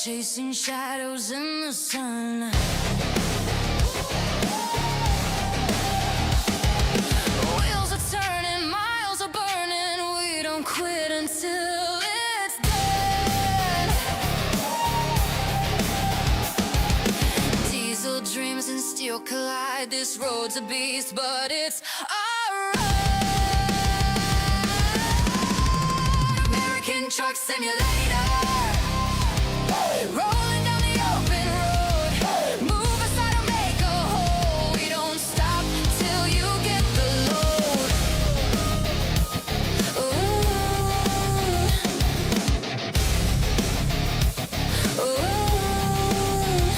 chasing shadows in the sun. Wheels are turning, miles are burning. We don't quit until it's done. Diesel dreams and steel collide. This road's a beast, but it's alright. American Truck Simulator. Rolling down the open road. Move aside or make a hole. We don't stop till you get the load. Ooh. Ooh.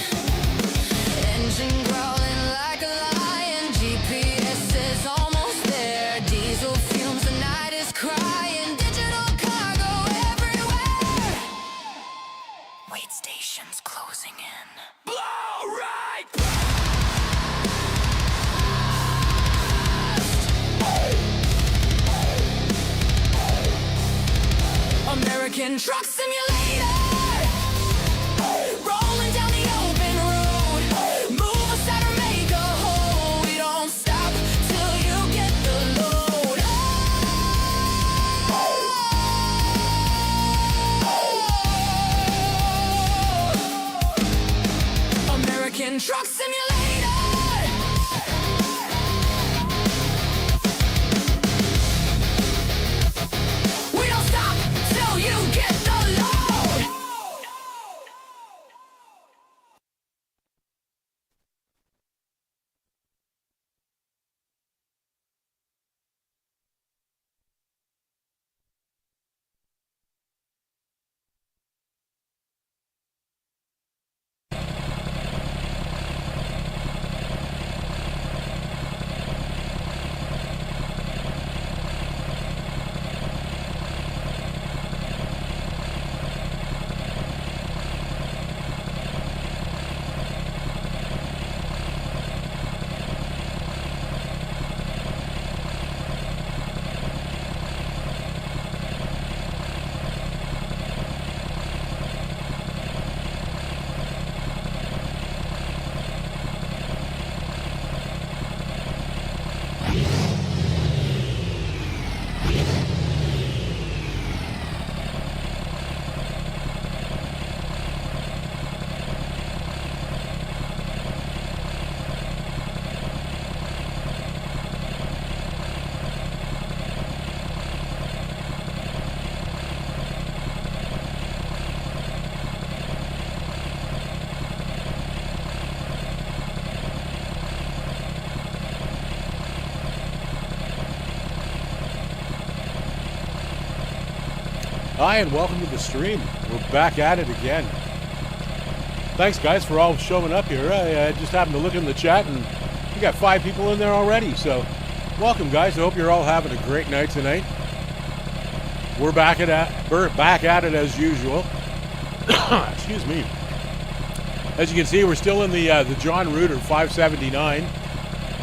Engine growling like a lion. GPS is almost there. Diesel fumes, the night is crying. Digital cargo everywhere. Wait stations closing in. Blow right past. American Truck Simulator. Rolling down the open road. Move aside or make a hole. We don't stop till you get the load. American Truck Simulator. We don't stop till you get the load. Hi, and welcome to the stream. We're back at it again. Thanks, guys, for all showing up here. I just happened to look in the chat, and we got 5 people in there already. So, welcome, guys. I hope you're all having a great night tonight. We're back at it as usual. Excuse me. As you can see, we're still in the John Reuter 579,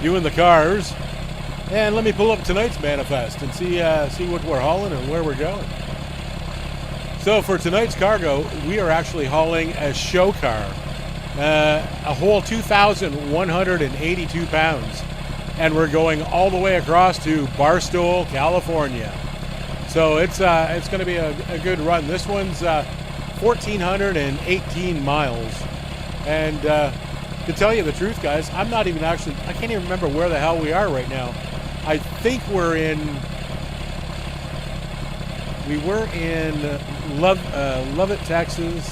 doing the cars. And let me pull up tonight's manifest and see what we're hauling and where we're going. So for tonight's cargo, we are actually hauling a show car, a whole 2,182 pounds, and we're going all the way across to Barstow, California. So it's going to be a good run. This one's 1,418 miles, and to tell you the truth, guys, I can't even remember where the hell we are right now. I think we were in Lovett, Texas,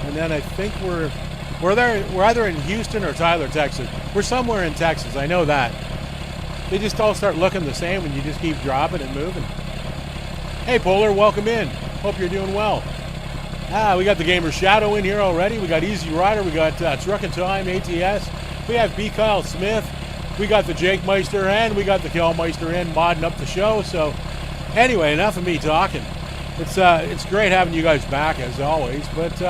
and then I think we're either in Houston or Tyler, Texas. We're somewhere in Texas, I know that. They just all start looking the same when you just keep dropping and moving. Hey Polar, welcome in. Hope you're doing well. We got the Gamer Shadow in here already. We got Easy Rider, we got Truckin' Time, ATS. We have B. Kyle Smith. We got the Jake Meister and we got the Kel Meister in modding up the show. So anyway, enough of me talking. It's great having you guys back as always, but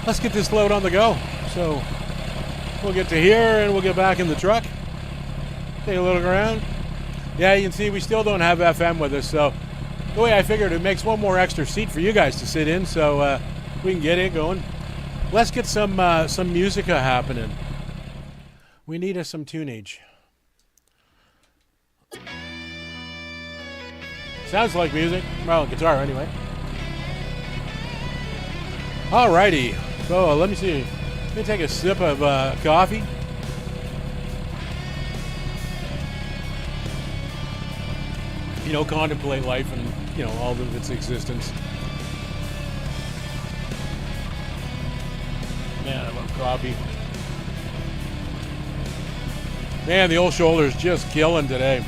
let's get this load on the go. So we'll get to here and we'll get back in the truck. Take a look around. Yeah, you can see we still don't have FM with us, so the way I figured, it makes one more extra seat for you guys to sit in, so we can get it going. Let's get some musica happening. We need some tunage. Sounds like music. Well, guitar anyway. Alrighty. So let me see. Let me take a sip of coffee. You know, contemplate life and, you know, all of its existence. Man, I love coffee. Man, the old shoulder's just killing today.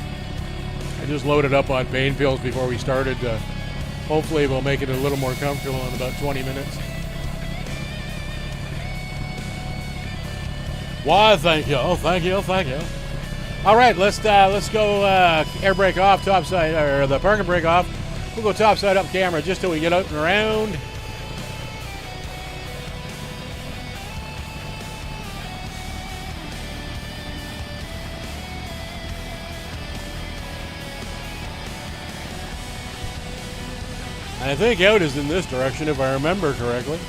I just loaded up on pain pills before we started. Hopefully we'll make it a little more comfortable in about 20 minutes. Why, thank you. Oh, thank you, thank you. All right, let's go air brake off, topside, or the parking brake off. We'll go topside up camera just till we get out and around. I think out is in this direction if I remember correctly.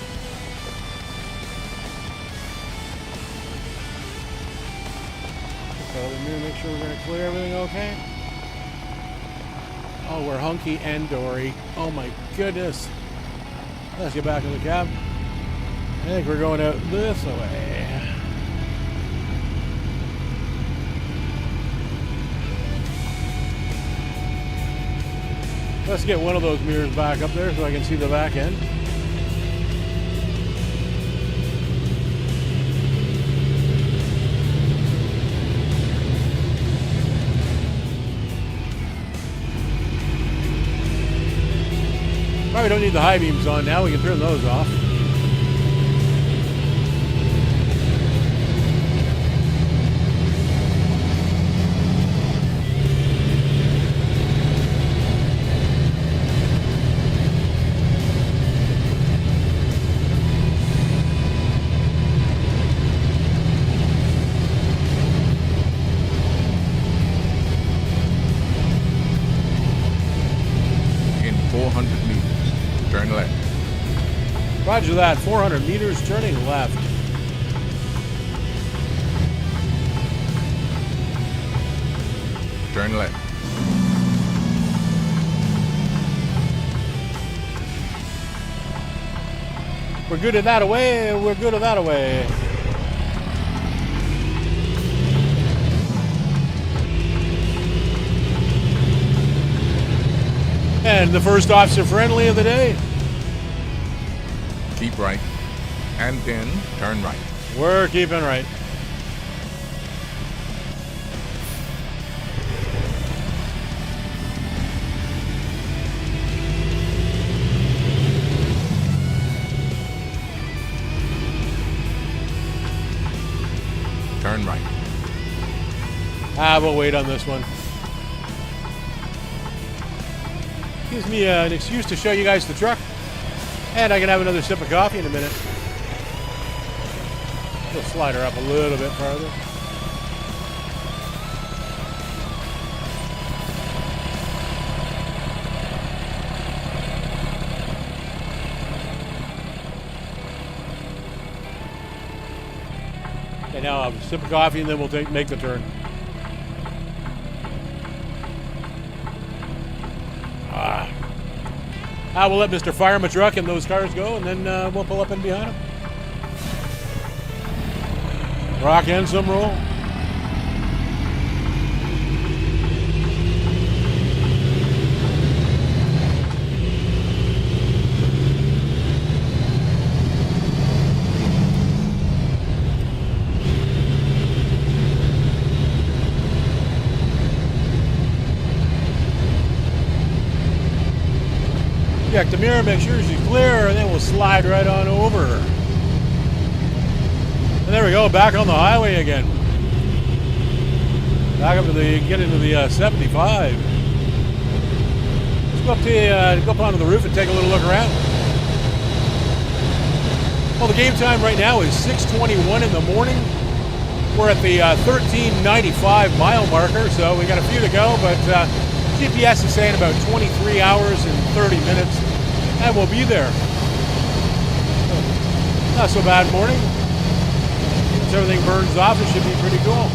So let me make sure we're going to clear everything okay. Oh, we're hunky and dory. Oh my goodness. Let's get back in the cab. I think we're going out this way. Let's get one of those mirrors back up there so I can see the back end. Probably don't need the high beams on now. We can turn those off. In 400 meters, turn left. Roger that. 400 meters, turning left. Turn left. We're good at that away. We're good at that away. And the first officer friendly of the day. Keep right. And then turn right. We're keeping right. Turn right. We'll wait on this one. Gives me an excuse to show you guys the truck. And I can have another sip of coffee in a minute. We'll slide her up a little bit farther. Okay, now I'll have a sip of coffee and then we'll make the turn. We'll let Mr. Fireman truck and those cars go, and then we'll pull up in behind them. Rock and some roll. Check the mirror, make sure she's clear, and then we'll slide right on over. And there we go, back on the highway again. Back up to get into the 75. Let's go up onto the roof and take a little look around. Well, the game time right now is 6:21 in the morning. We're at the 1395 mile marker, so we got a few to go, but GPS is saying about 23 hours and 30 minutes, and we'll be there. Not so bad morning. Once everything burns off, it should be pretty cool.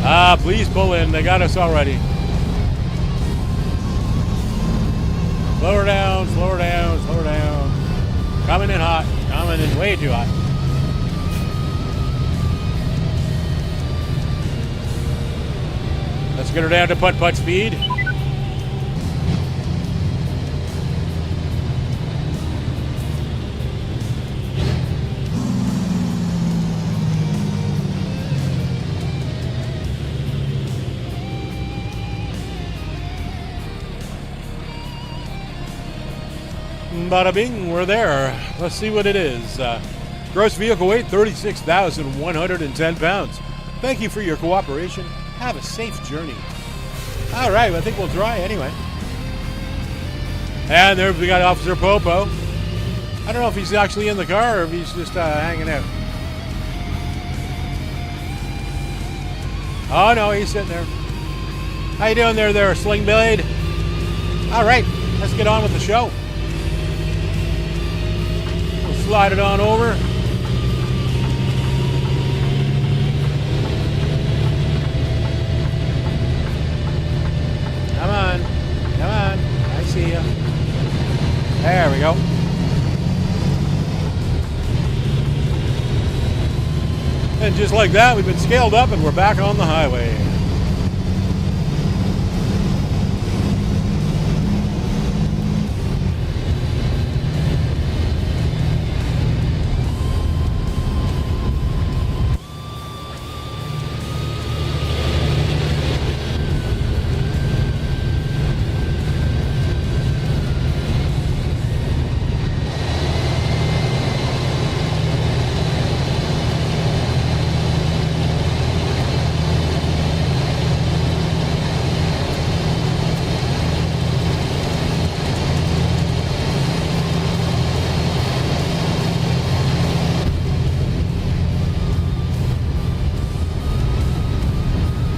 Ah, please pull in. They got us already. Slow her down, slow her down, slow her down. Coming in hot. Coming in way too hot. Let's get her down to putt-putt speed. Bada bing, we're there. Let's see what it is. Gross vehicle weight, 36,110 pounds. Thank you for your cooperation. Have a safe journey. All right, I think we'll try anyway. And there we got Officer Popo. I don't know if he's actually in the car or if he's just hanging out. Oh no, he's sitting there. How you doing there, Sling Blade? All right, let's get on with the show. We'll slide it on over. Come on, come on. I see you. There we go. And just like that, we've been scaled up and we're back on the highway.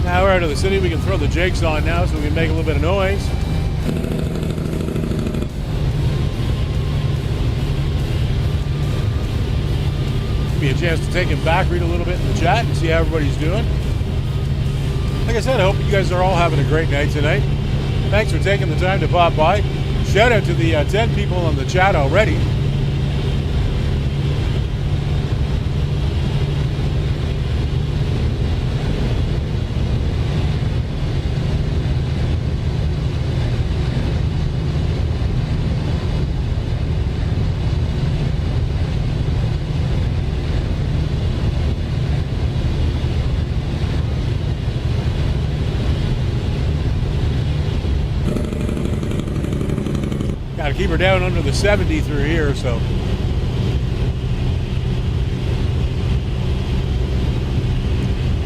Now we're out of the city, we can throw the jakes on now so we can make a little bit of noise. Give me a chance to take him back, read a little bit in the chat, and see how everybody's doing. Like I said, I hope you guys are all having a great night tonight. Thanks for taking the time to pop by. Shout out to the 10 people on the chat already. Got to keep her down under the 70 through here, so.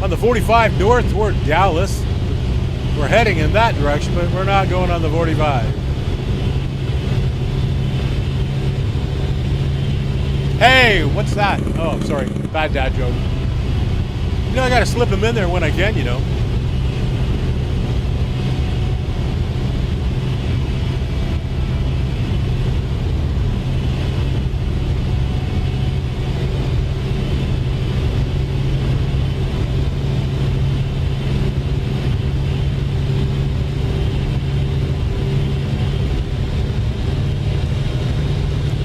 On the 45 north toward Dallas, we're heading in that direction, but we're not going on the 45. Hey, what's that? Oh, sorry, bad dad joke. You know, I got to slip them in there when I can, you know.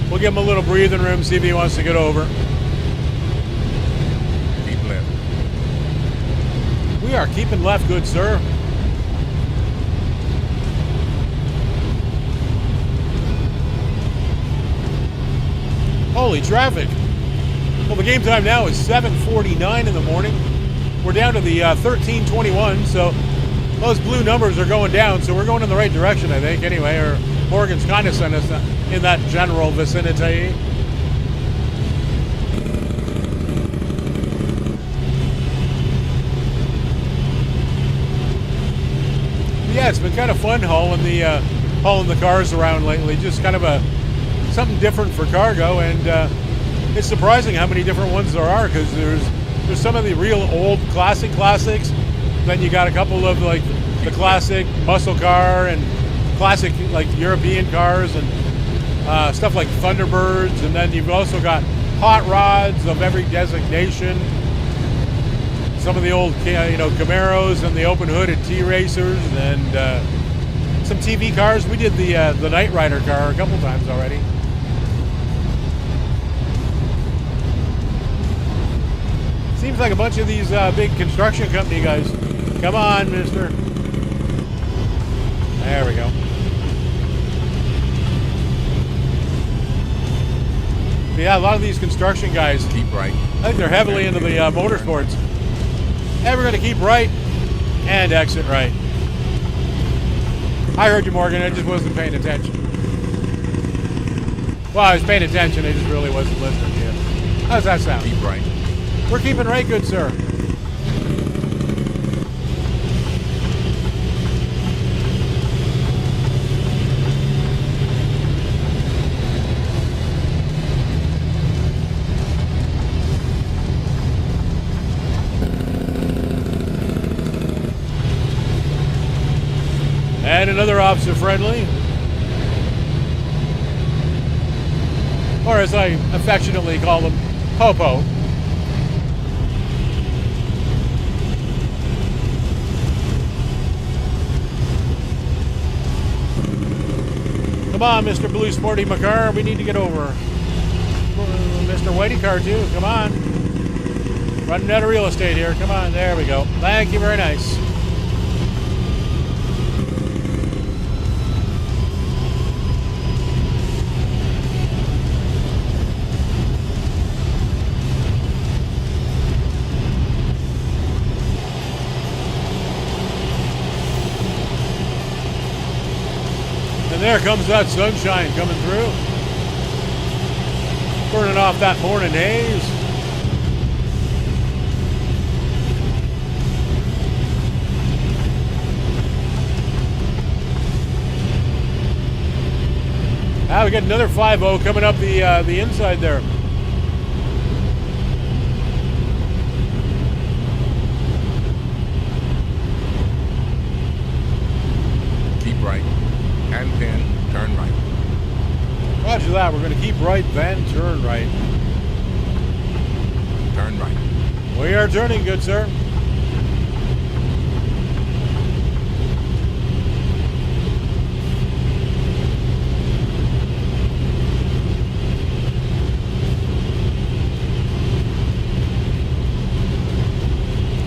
We'll give him a little breathing room, see if he wants to get over. Keep left. We are keeping left, good sir. Holy traffic. Well, the game time now is 7:49 in the morning. We're down to the 13:21, so those blue numbers are going down, so we're going in the right direction, I think, anyway, or Morgan's kind of sent us in that general vicinity. Yeah, it's been kind of fun hauling the cars around lately. Just kind of something different for cargo, and it's surprising how many different ones there are, because there's some of the real old classics. Then you got a couple of like the classic muscle car and classic like European cars, and stuff like Thunderbirds, and then you've also got hot rods of every designation. Some of the old, Camaros and the open hooded T-Racers, and some TV cars. We did the Knight Rider car a couple times already. Seems like a bunch of these big construction company guys. Come on, mister. There we go. But yeah, a lot of these construction guys, Keep right. I think they're heavily into the motorsports. And we're going to keep right and exit right. I heard you, Morgan. I just wasn't paying attention. Well, I was paying attention. I just really wasn't listening to you. How's that sound? Keep right. We're keeping right, good sir. And another officer friendly. Or as I affectionately call them, Popo. Come on, Mr. Blue Sporty McCar, we need to get over. Mr. Whitey Car too, come on. Running out of real estate here, come on, there we go. Thank you, very nice. There comes that sunshine coming through. Burning off that morning haze. We got another 5-0 coming up the inside there. Keep right. And then turn right. Roger that. We're going to keep right, then turn right. Turn right. We are turning, good sir.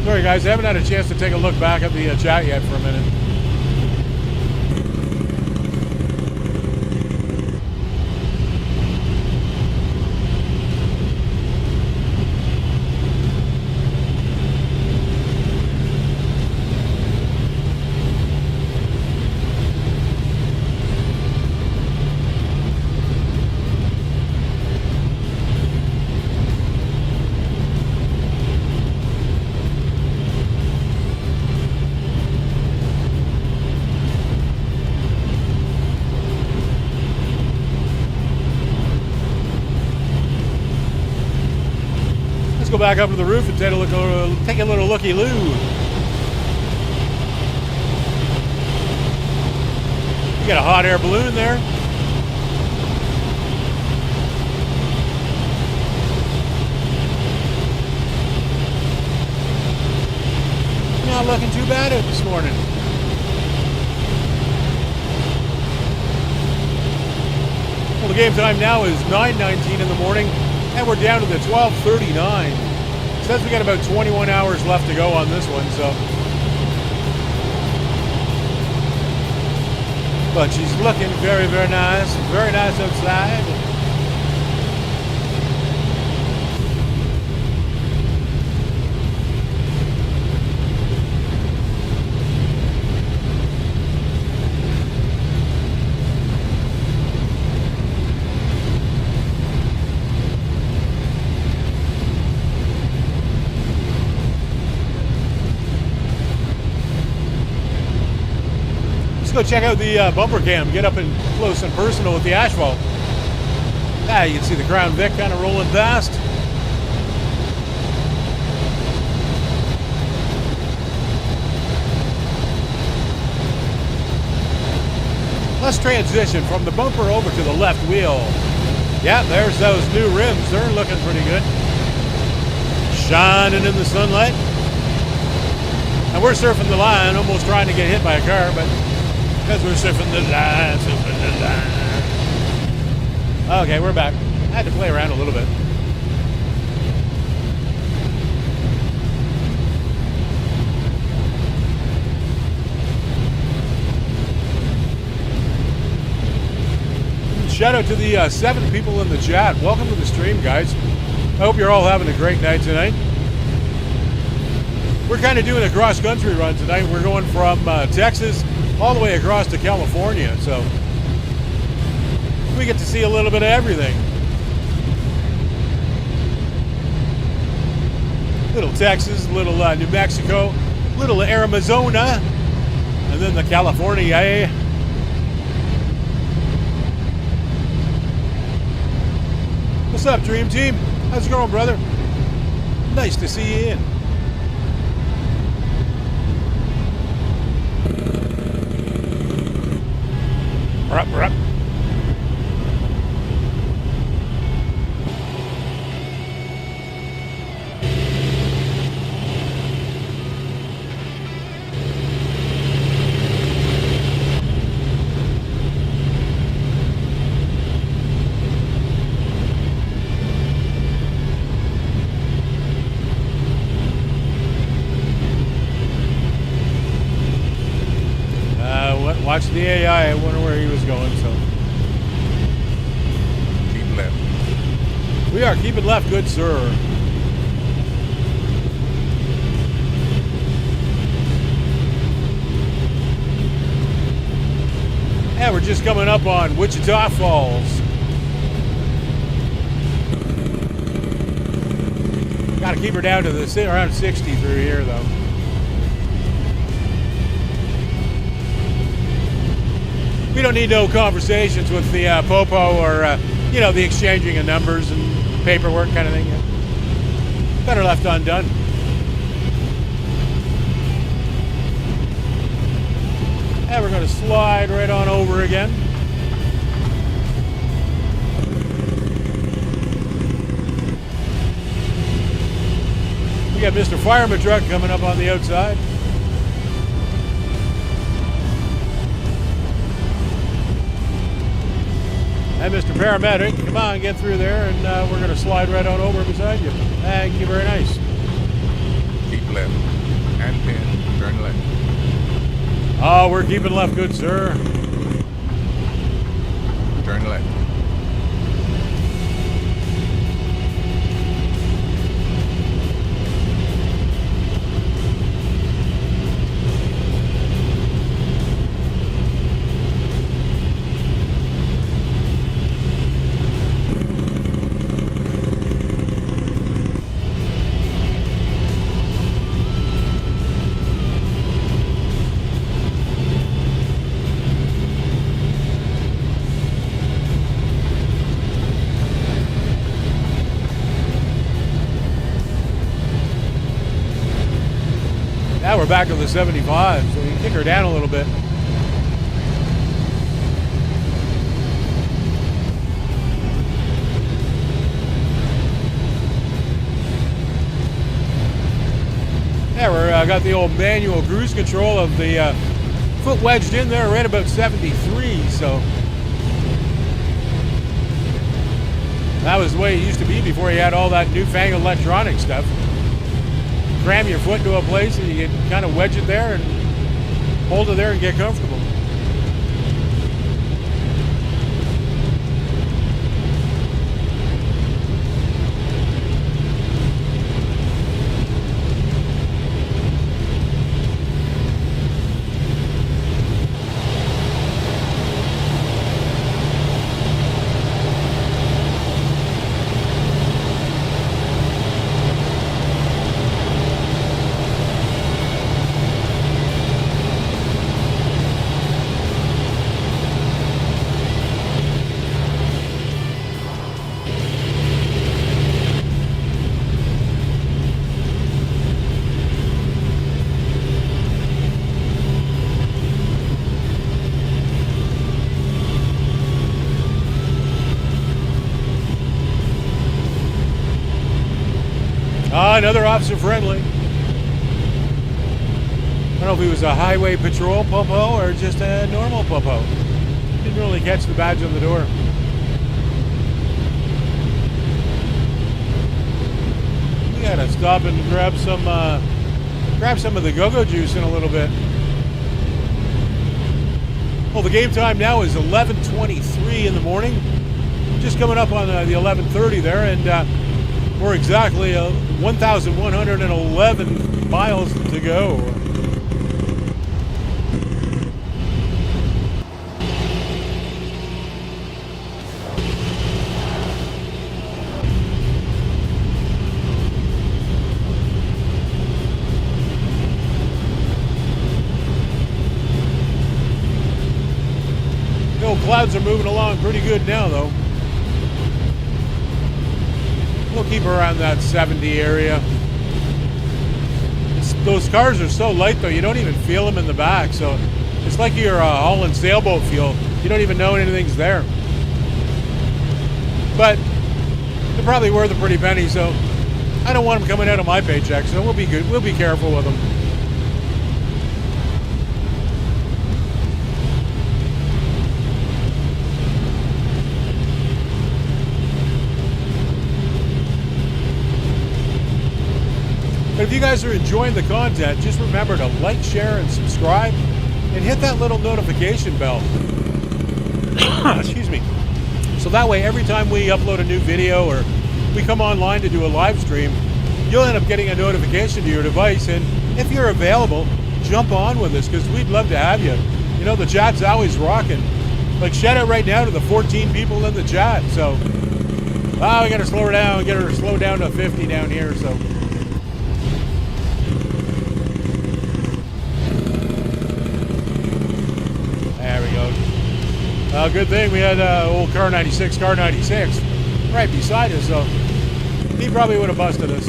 Sorry guys, I haven't had a chance to take a look back at the chat yet for a minute. Go back up to the roof and take a little looky-loo. You got a hot air balloon there. Not looking too bad out this morning. Well, the game time now is 9:19 in the morning. And we're down to the 12:39. Says we got about 21 hours left to go on this one, so. But she's looking very, very nice. Very nice outside. Go check out the bumper cam, get up and close and personal with the asphalt. You can see the Crown Vic kind of rolling past. Let's transition from the bumper over to the left wheel. Yeah, there's those new rims. They're looking pretty good. Shining in the sunlight. And we're surfing the line, almost trying to get hit by a car, but because we're surfing the line, Okay, we're back. I had to play around a little bit. Shout out to the 7 people in the chat. Welcome to the stream, guys. I hope you're all having a great night tonight. We're kind of doing a cross-country run tonight. We're going from Texas all the way across to California, so we get to see a little bit of everything. Little Texas, little New Mexico, little Arizona, and then the California. What's up, Dream Team? How's it going, brother? Nice to see you in. We're up. Watch the AI. I wonder where he was going. So Keep left. we are keeping left, good sir. Yeah, we're just coming up on Wichita Falls. Got to keep her down to around 60 through here, though. We don't need no conversations with the popo or, you know, the exchanging of numbers and paperwork kind of thing. Better left undone. And we're going to slide right on over again. We got Mr. Fireman truck coming up on the outside. And Mr. Paramedic, come on, get through there, and we're going to slide right on over beside you. Thank you, very nice. Keep left. And 10. Turn left. Oh, we're keeping left, good sir. Turn left. Now we're back to the 75, so we can kick her down a little bit. Yeah, we're got the old manual cruise control of the foot wedged in there right about 73, so that was the way it used to be before you had all that newfangled electronic stuff. Cram your foot into a place and you can kind of wedge it there and hold it there and get comfortable. another officer friendly. I don't know if he was a highway patrol popo or just a normal popo. Didn't really catch the badge on the door. We gotta stop and grab some of the go-go juice in a little bit. Well, the game time now is 11:23 in the morning. Just coming up on the 11:30 there, and we're exactly 1,111 miles to go. Clouds are moving along pretty good now, though. We'll keep around that 70 area. Those cars are so light, though, you don't even feel them in the back. So it's like you're hauling sailboat fuel. You don't even know anything's there. But they're probably worth a pretty penny, so I don't want them coming out of my paycheck. So we'll be good. We'll be careful with them. But if you guys are enjoying the content, just remember to like, share, and subscribe, and hit that little notification bell. Excuse me. So that way, every time we upload a new video or we come online to do a live stream, you'll end up getting a notification to your device. And if you're available, jump on with us, because we'd love to have you. You know, the chat's always rocking. Like, shout out right now to the 14 people in the chat. So, we gotta slow her down, get her slow down to 50 down here. So. Good thing we had old car 96 right beside us, so he probably would have busted us.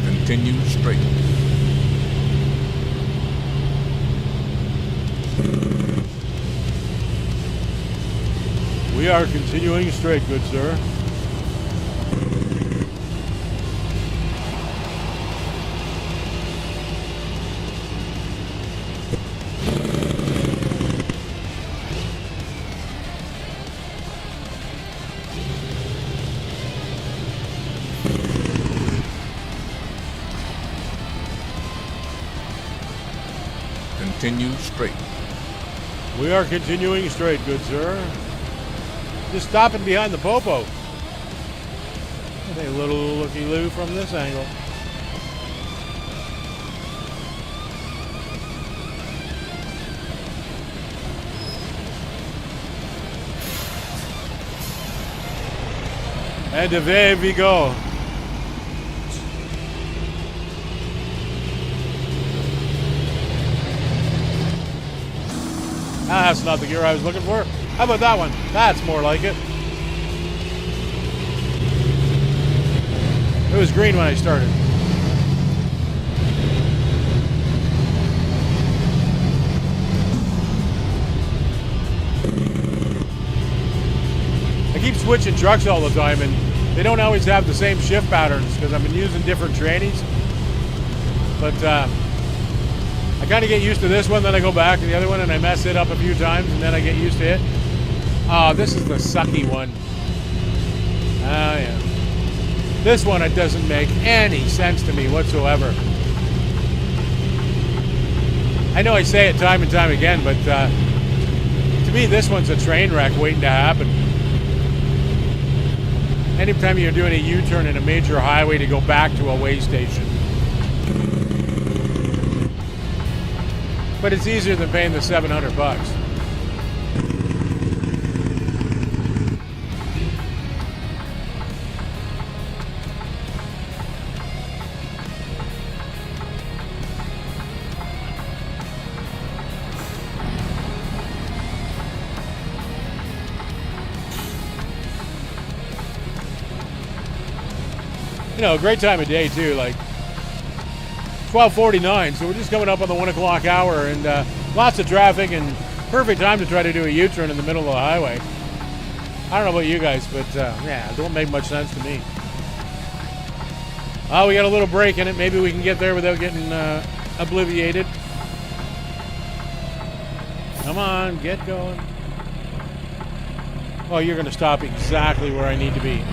Continue straight. We are continuing straight, good sir. Continue straight. We are continuing straight, good sir. Just stopping behind the popo. A little looky-loo from this angle. And away we go. That's not the gear I was looking for. How about that one? That's more like it. It was green when I started. I keep switching trucks all the time, and they don't always have the same shift patterns because I've been using different trannies. But I kind of get used to this one, then I go back to the other one, and I mess it up a few times, and then I get used to it. Oh, this is the sucky one. Oh, yeah. This one, it doesn't make any sense to me whatsoever. I know I say it time and time again, but to me, this one's a train wreck waiting to happen. Anytime you're doing a U-turn in a major highway to go back to a way station. But it's easier than paying the $700. You know, a great time of day too. Like, 12:49, so we're just coming up on the 1 o'clock hour, and lots of traffic and perfect time to try to do a U-turn in the middle of the highway. I don't know about you guys, but yeah, it don't make much sense to me. Oh, we got a little break in it. Maybe we can get there without getting obliviated. Come on, get going. Oh, you're going to stop exactly where I need to be.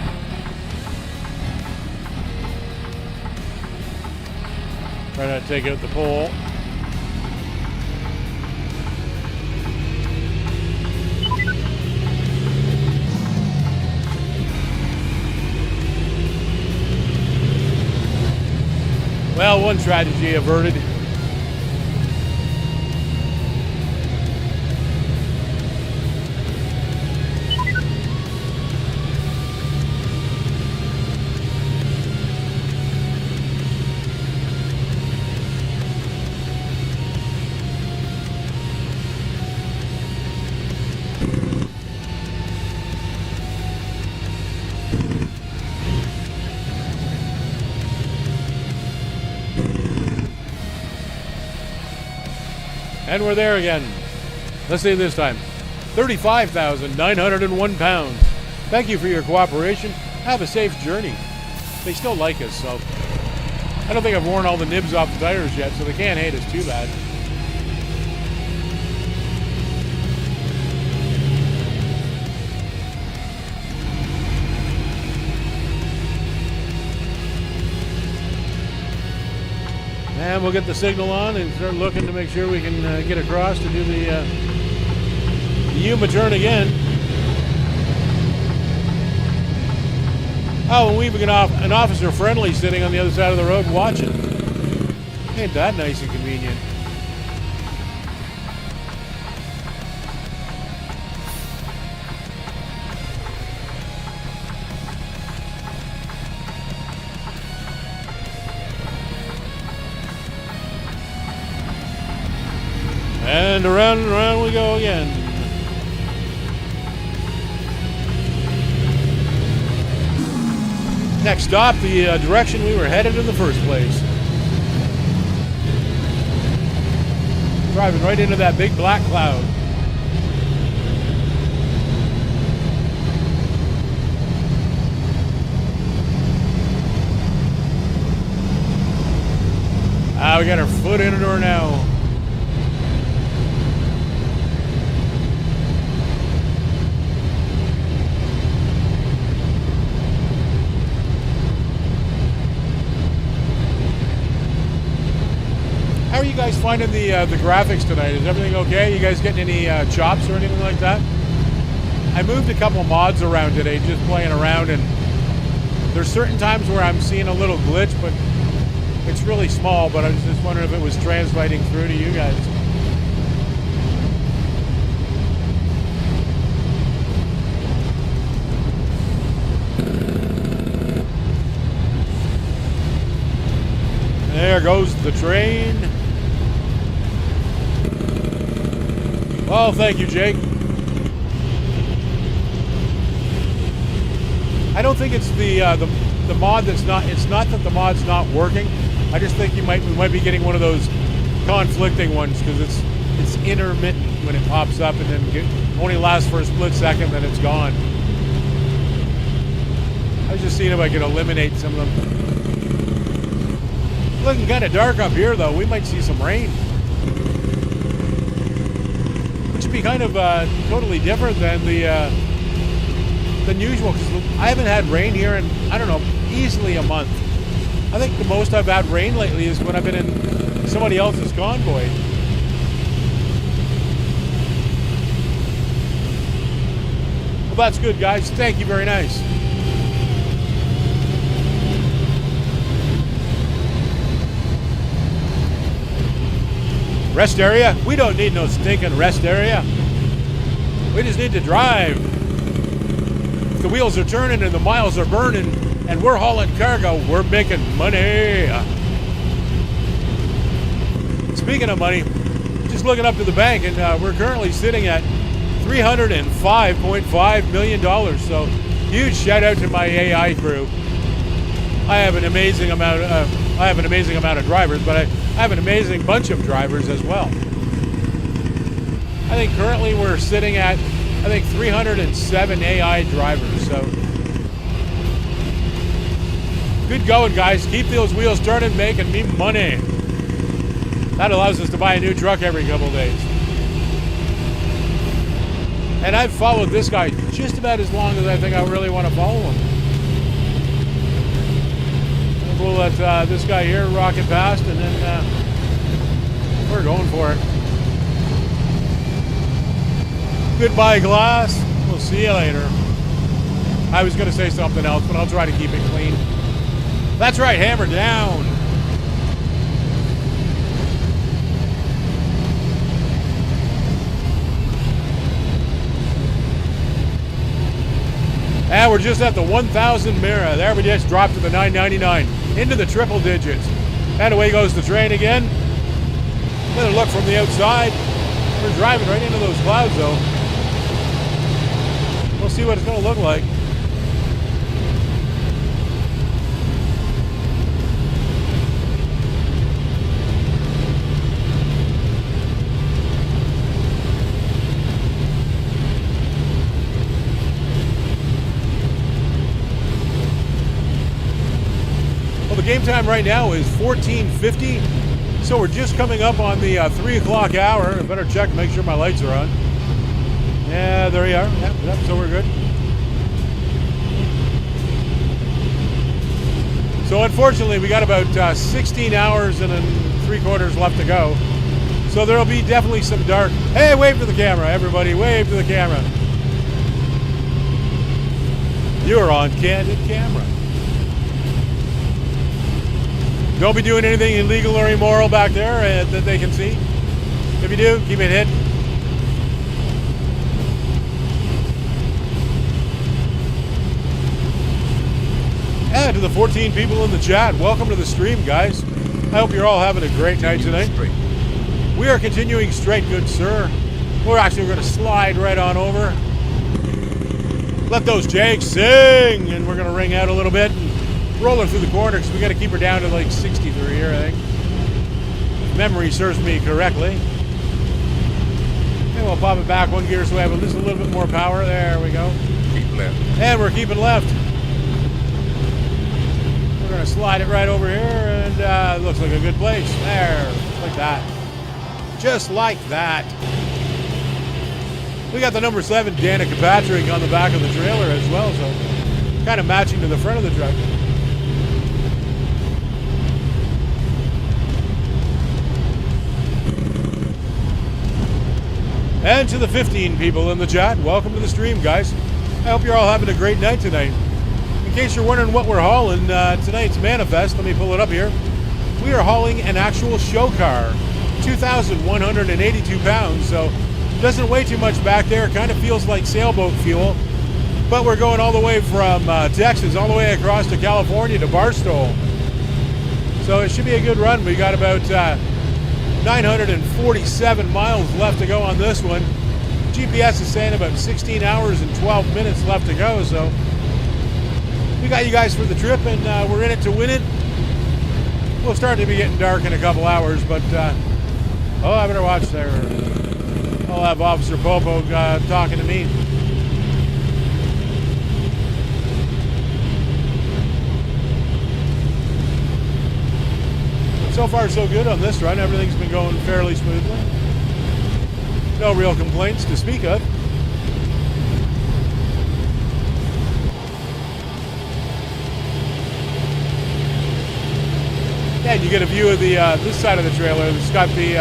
Try not to take out the pole. Well, one tragedy averted. And we're there again. Let's see this time. 35,901 pounds. Thank you for your cooperation. Have a safe journey. They still like us, so I don't think I've worn all the nibs off the tires yet, so they can't hate us too bad. And we'll get the signal on and start looking to make sure we can get across to do the U-turn again. Oh, and we've got an officer friendly sitting on the other side of the road watching. Ain't that nice and convenient? And around we go again. Next stop, the direction we were headed in the first place. Driving right into that big black cloud. We got our foot in the door now. How are you guys finding the graphics tonight? Is everything okay? You guys getting any chops or anything like that? I moved a couple mods around today, just playing around, and there's certain times where I'm seeing a little glitch, but it's really small, but I was just wondering if it was translating through to you guys. There goes the train. Well, thank you, Jake. I don't think it's the mod that's not. It's not that the mod's not working. I just think we might be getting one of those conflicting ones because it's intermittent when it pops up and then only lasts for a split second, then it's gone. I was just seeing if I could eliminate some of them. Looking kind of dark up here, though. We might see some rain. Which would be kind of totally different than than usual, because I haven't had rain here in, I don't know, easily a month. I think the most I've had rain lately is when I've been in somebody else's convoy. Well, that's good, guys. Thank you, very nice. Rest area? We don't need no stinking rest area. We just need to drive. If the wheels are turning and the miles are burning and we're hauling cargo, we're making money. Speaking of money, just looking up to the bank, and we're currently sitting at $305.5 million. So huge shout out to my AI crew. I have an amazing amount of I have an amazing amount of drivers, but I have an amazing bunch of drivers as well. I think currently we're sitting at, 307 AI drivers, so good going, guys. Keep those wheels turning, making me money. That allows us to buy a new truck every couple days. And I've followed this guy just about as long as I think I really want to follow him. We'll let this guy here rock it past, and then we're going for it. Goodbye, glass. We'll see you later. I was going to say something else, but I'll try to keep it clean. That's right, hammer down. And we're just at the 1,000 mirror. There we just dropped to the 999, into the triple digits. And away goes the train again. Another look from the outside. We're driving right into those clouds, though. We'll see what it's going to look like. Game time right now is 14:50, so we're just coming up on the 3 o'clock hour. I better check, make sure my lights are on. Yeah, there you are. Yep, so we're good. So unfortunately, we got about 16 hours and 3/4 left to go. So there'll be definitely some dark. Hey, wave to the camera, everybody. Wave to the camera. You're on Candid Camera. Don't be doing anything illegal or immoral back there that they can see. If you do, keep it hid. And to the 14 people in the chat, welcome to the stream, guys. I hope you're all having a great night tonight. We are continuing straight, good sir. We're actually going to slide right on over. Let those jakes sing, and we're going to ring out a little bit. Roll her through the corner because we got to keep her down to like 60 through here, I think. If memory serves me correctly. And we'll pop it back one gear so we have just a little bit more power. There we go. Keep left. And we're keeping left. We're going to slide it right over here, and it looks like a good place. There, like that. Just like that. We got the number 7 Danica Patrick on the back of the trailer as well, so kind of matching to the front of the truck. And to the 15 people in the chat, welcome to the stream, guys. I hope you're all having a great night tonight. In case you're wondering what we're hauling, tonight's manifest, let me pull it up here. We are hauling an actual show car, 2,182 pounds, so doesn't weigh too much back there. It kind of feels like sailboat fuel, but we're going all the way from Texas, all the way across to California to Barstow. So it should be a good run. We got about 947 miles left to go on this one. GPS is saying about 16 hours and 12 minutes left to go, so we got you guys for the trip, and we're in it to win it. We'll start to be getting dark in a couple hours, but oh, I better watch there. I'll have Officer Popo talking to me. So far, so good on this run. Everything's been going fairly smoothly. No real complaints to speak of. Yeah, and you get a view of the this side of the trailer. It's got the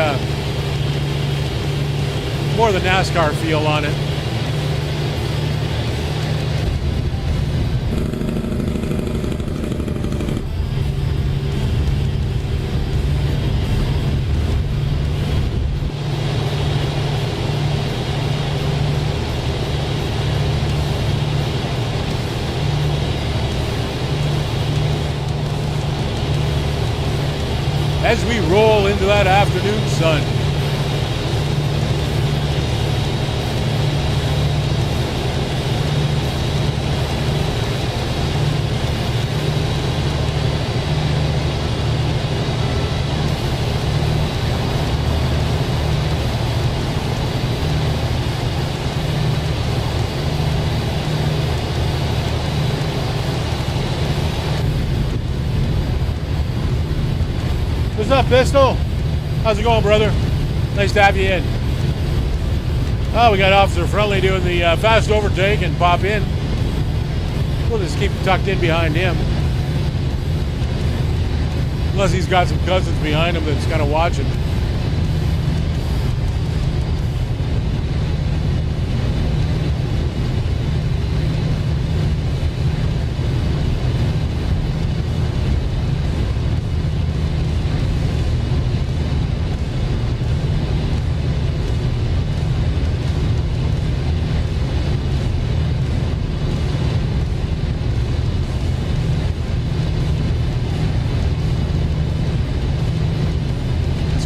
more the NASCAR feel on it. As we roll into that afternoon sun. What's up, Pistol? How's it going, brother? Nice to have you in. Oh, we got Officer Friendly doing the fast overtake and pop in. We'll just keep tucked in behind him. Unless he's got some cousins behind him that's kind of watching.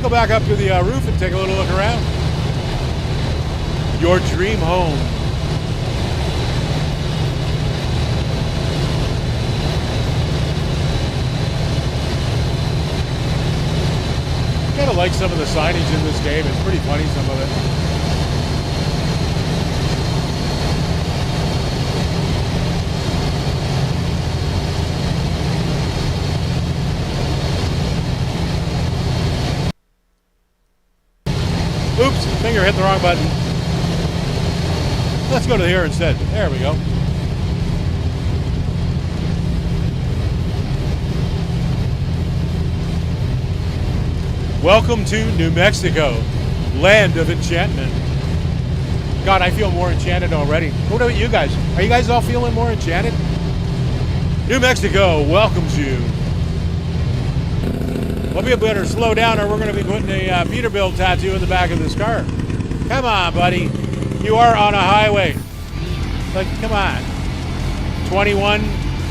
Go back up to the roof and take a little look around. Your dream home. I kind of like some of the signage in this game. It's pretty funny, some of it. Oops, finger hit the wrong button. Let's go to here instead. There we go. Welcome to New Mexico, land of enchantment. God, I feel more enchanted already. What about you guys? Are you guys all feeling more enchanted? New Mexico welcomes you. Well, we better slow down or we're going to be putting a Peterbilt tattoo in the back of this car. Come on, buddy. You are on a highway. Like, come on. 21?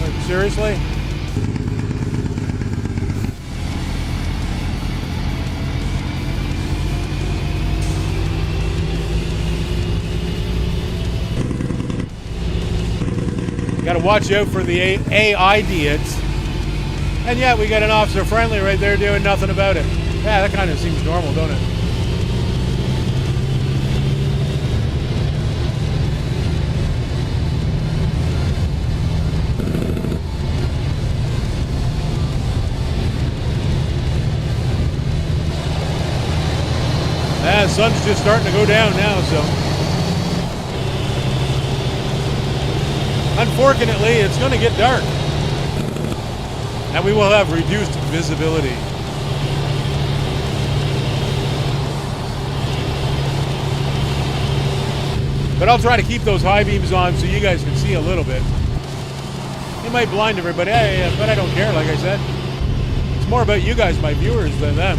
Like, seriously? Got to watch out for the AI idiots. And yeah, we got an Officer Friendly right there doing nothing about it. Yeah, that kind of seems normal, don't it? Yeah, the sun's just starting to go down now, so. Unfortunately, it's going to get dark. And we will have reduced visibility. But I'll try to keep those high beams on so you guys can see a little bit. It might blind everybody, but I don't care, like I said. It's more about you guys, my viewers, than them.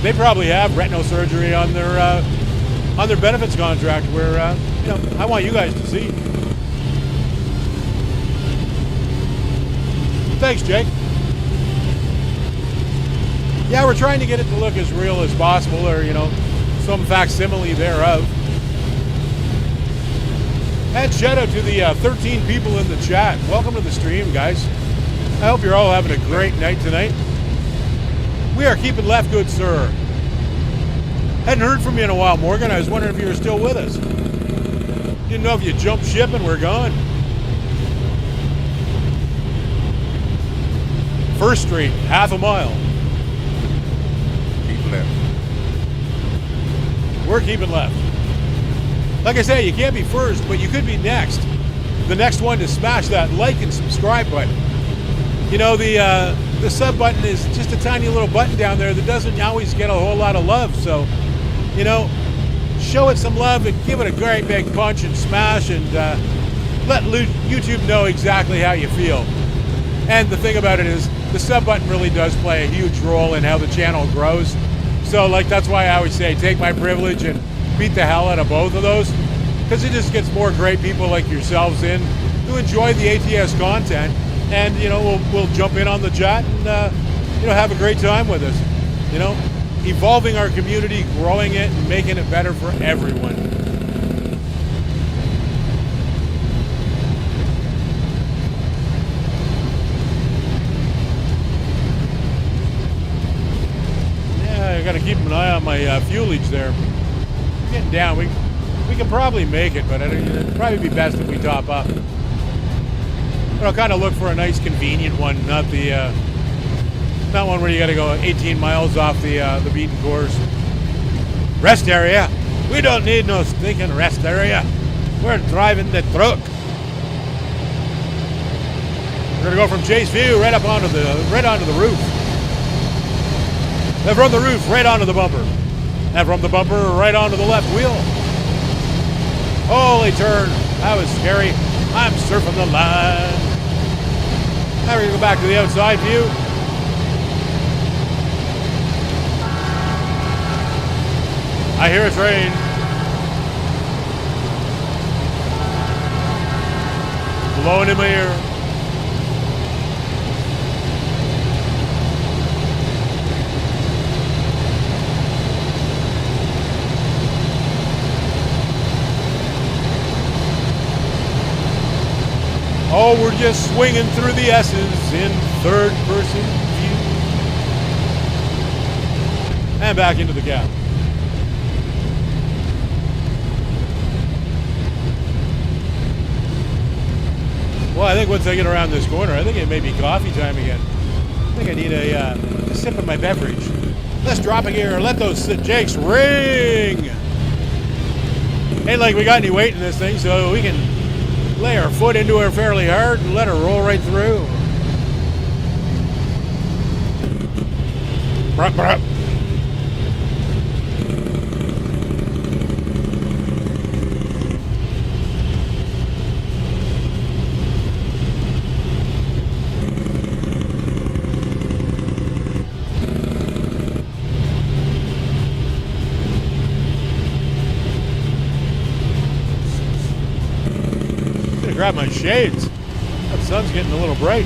They probably have retinal surgery on their benefits contract where, you know, I want you guys to see. Thanks, Jake. Yeah, we're trying to get it to look as real as possible, or, you know, some facsimile thereof. And shout out to the 13 people in the chat. Welcome to the stream, guys. I hope you're all having a great night tonight. We are keeping left, good sir. Hadn't heard from you in a while, Morgan. I was wondering if you were still with us. Didn't know if you jumped ship and we're gone. First Street, half a mile. Keep left. We're keeping left. Like I say, you can't be first, but you could be next. The next one to smash that like and subscribe button. You know, the sub button is just a tiny little button down there that doesn't always get a whole lot of love. So, you know, show it some love and give it a great big punch and smash, and let YouTube know exactly how you feel. And the thing about it is, the sub button really does play a huge role in how the channel grows. So, like, that's why I always say take my privilege and beat the hell out of both of those, because it just gets more great people like yourselves in who enjoy the ATS content, and, you know, we'll jump in on the chat and you know, have a great time with us. You know, evolving our community, growing it, and making it better for everyone. Yeah, I got to keep an eye on my fuelage there. Getting down. We can probably make it, but it'd probably be best if we top up. But I'll kind of look for a nice, convenient one, not one where you got to go 18 miles off the beaten course. Rest area. We don't need no stinking rest area. We're driving the truck. We're gonna go from Chase View right onto the roof. Then from the roof right onto the bumper. And from the bumper right onto the left wheel. Holy turn. That was scary. I'm surfing the line. Now we're gonna go back to the outside view. I hear a train. Blowing in my ear. Oh, we're just swinging through the S's in third person view. And back into the gap. Well, I think once I get around this corner, I think it may be coffee time again. I think I need a sip of my beverage. Let's drop a gear. Let those jakes ring. Ain't like we got any weight in this thing, so we can lay our foot into her fairly hard and let her roll right through. Brup, brup. Grab my shades. That sun's getting a little bright.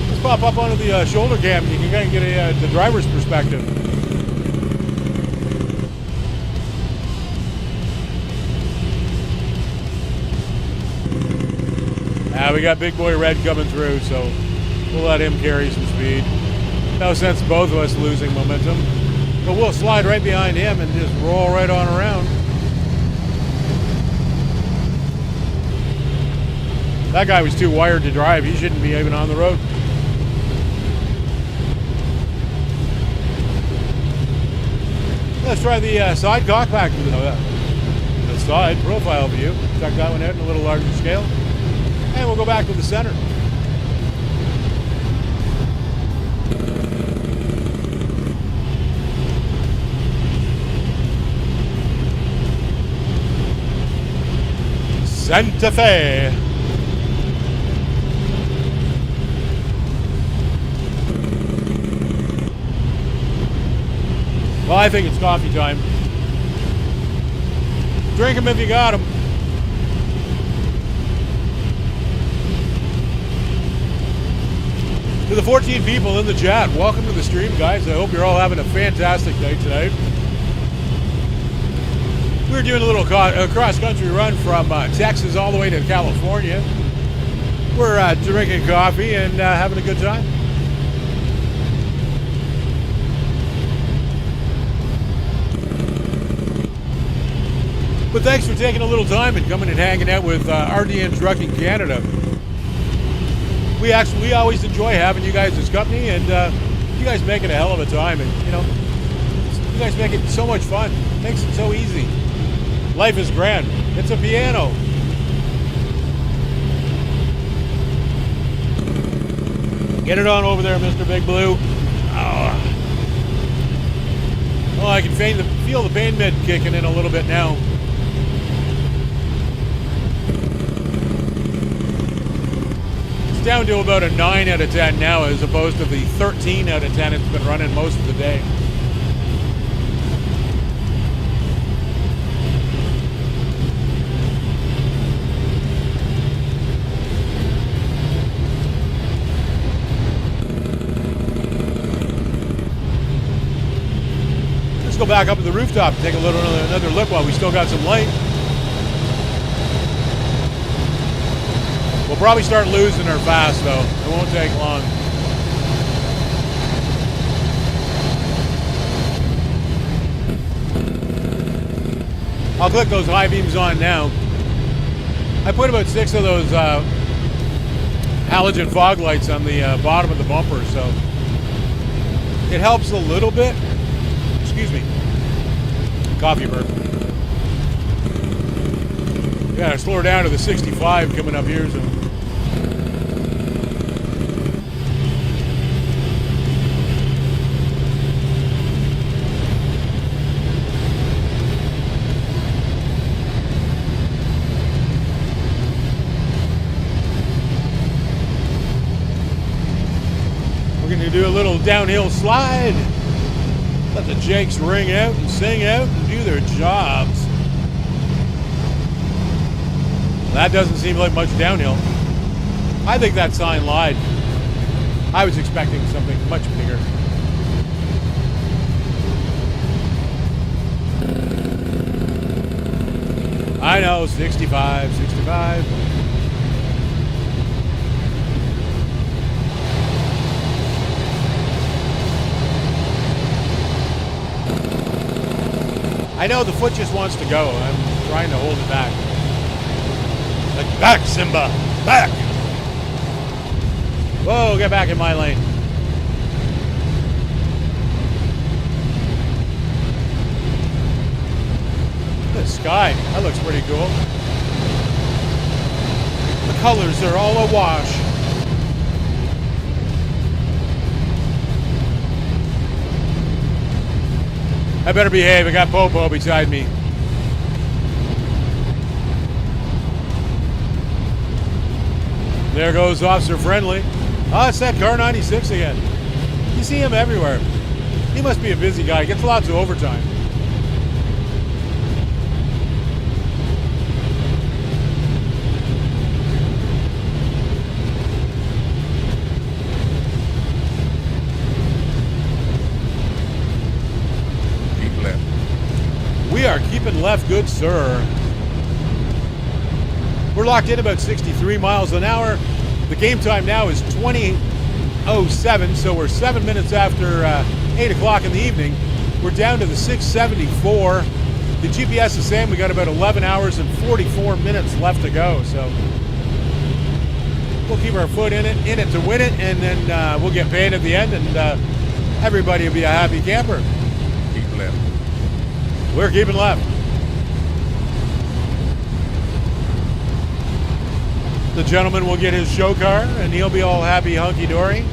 Let's pop up onto the shoulder cam. You can kind of get the driver's perspective. We got Big Boy Red coming through, so we'll let him carry some speed. No sense both of us losing momentum, but we'll slide right behind him and just roll right on around. That guy was too wired to drive. He shouldn't be even on the road. Let's try the side cockpit, the side profile view. Check that one out in a little larger scale. And we'll go back to the center. Santa Fe. Well, I think it's coffee time. Drink them if you got them. To the 14 people in the chat, welcome to the stream, guys. I hope you're all having a fantastic night tonight. We're doing a little cross-country run from Texas all the way to California. We're drinking coffee and having a good time. But thanks for taking a little time and coming and hanging out with RDN Trucking Canada. We always enjoy having you guys as company, and you guys make it a hell of a time. And you guys make it so much fun. Makes it so easy. Life is grand. It's a piano. Get it on over there, Mr. Big Blue. Oh, I can feel the pain med kicking in a little bit now. Down to about a 9 out of 10 now, as opposed to the 13 out of 10 it's been running most of the day. Let's go back up to the rooftop and take another look while we still got some light. We'll probably start losing her fast, though. It won't take long. I'll click those high beams on now. I put about 6 of those halogen fog lights on the bottom of the bumper, so it helps a little bit. Excuse me. Coffee burp. Gotta slow her down to the 65 coming up here, so. We're gonna do a little downhill slide. Let the Jakes ring out and sing out and do their jobs. That doesn't seem like much downhill. I think that sign lied. I was expecting something much bigger. I know, 65, 65. I know the foot just wants to go. I'm trying to hold it back. Like, back, Simba! Back! Whoa, get back in my lane. The sky, that looks pretty cool. The colors are all awash. I better behave, I got Popo beside me. There goes Officer Friendly. Oh, it's that car 96 again. You see him everywhere. He must be a busy guy. He gets lots of overtime. Keep left. We are keeping left, good sir. We're locked in about 63 miles an hour. The game time now is 20:07, so we're 7 minutes after 8 o'clock in the evening. We're down to the 674. The GPS is saying we got about 11 hours and 44 minutes left to go, so we'll keep our foot in it to win it, and then we'll get paid at the end, and everybody will be a happy camper. Keep left. We're keeping left. The gentleman will get his show car, and he'll be all happy hunky-dory.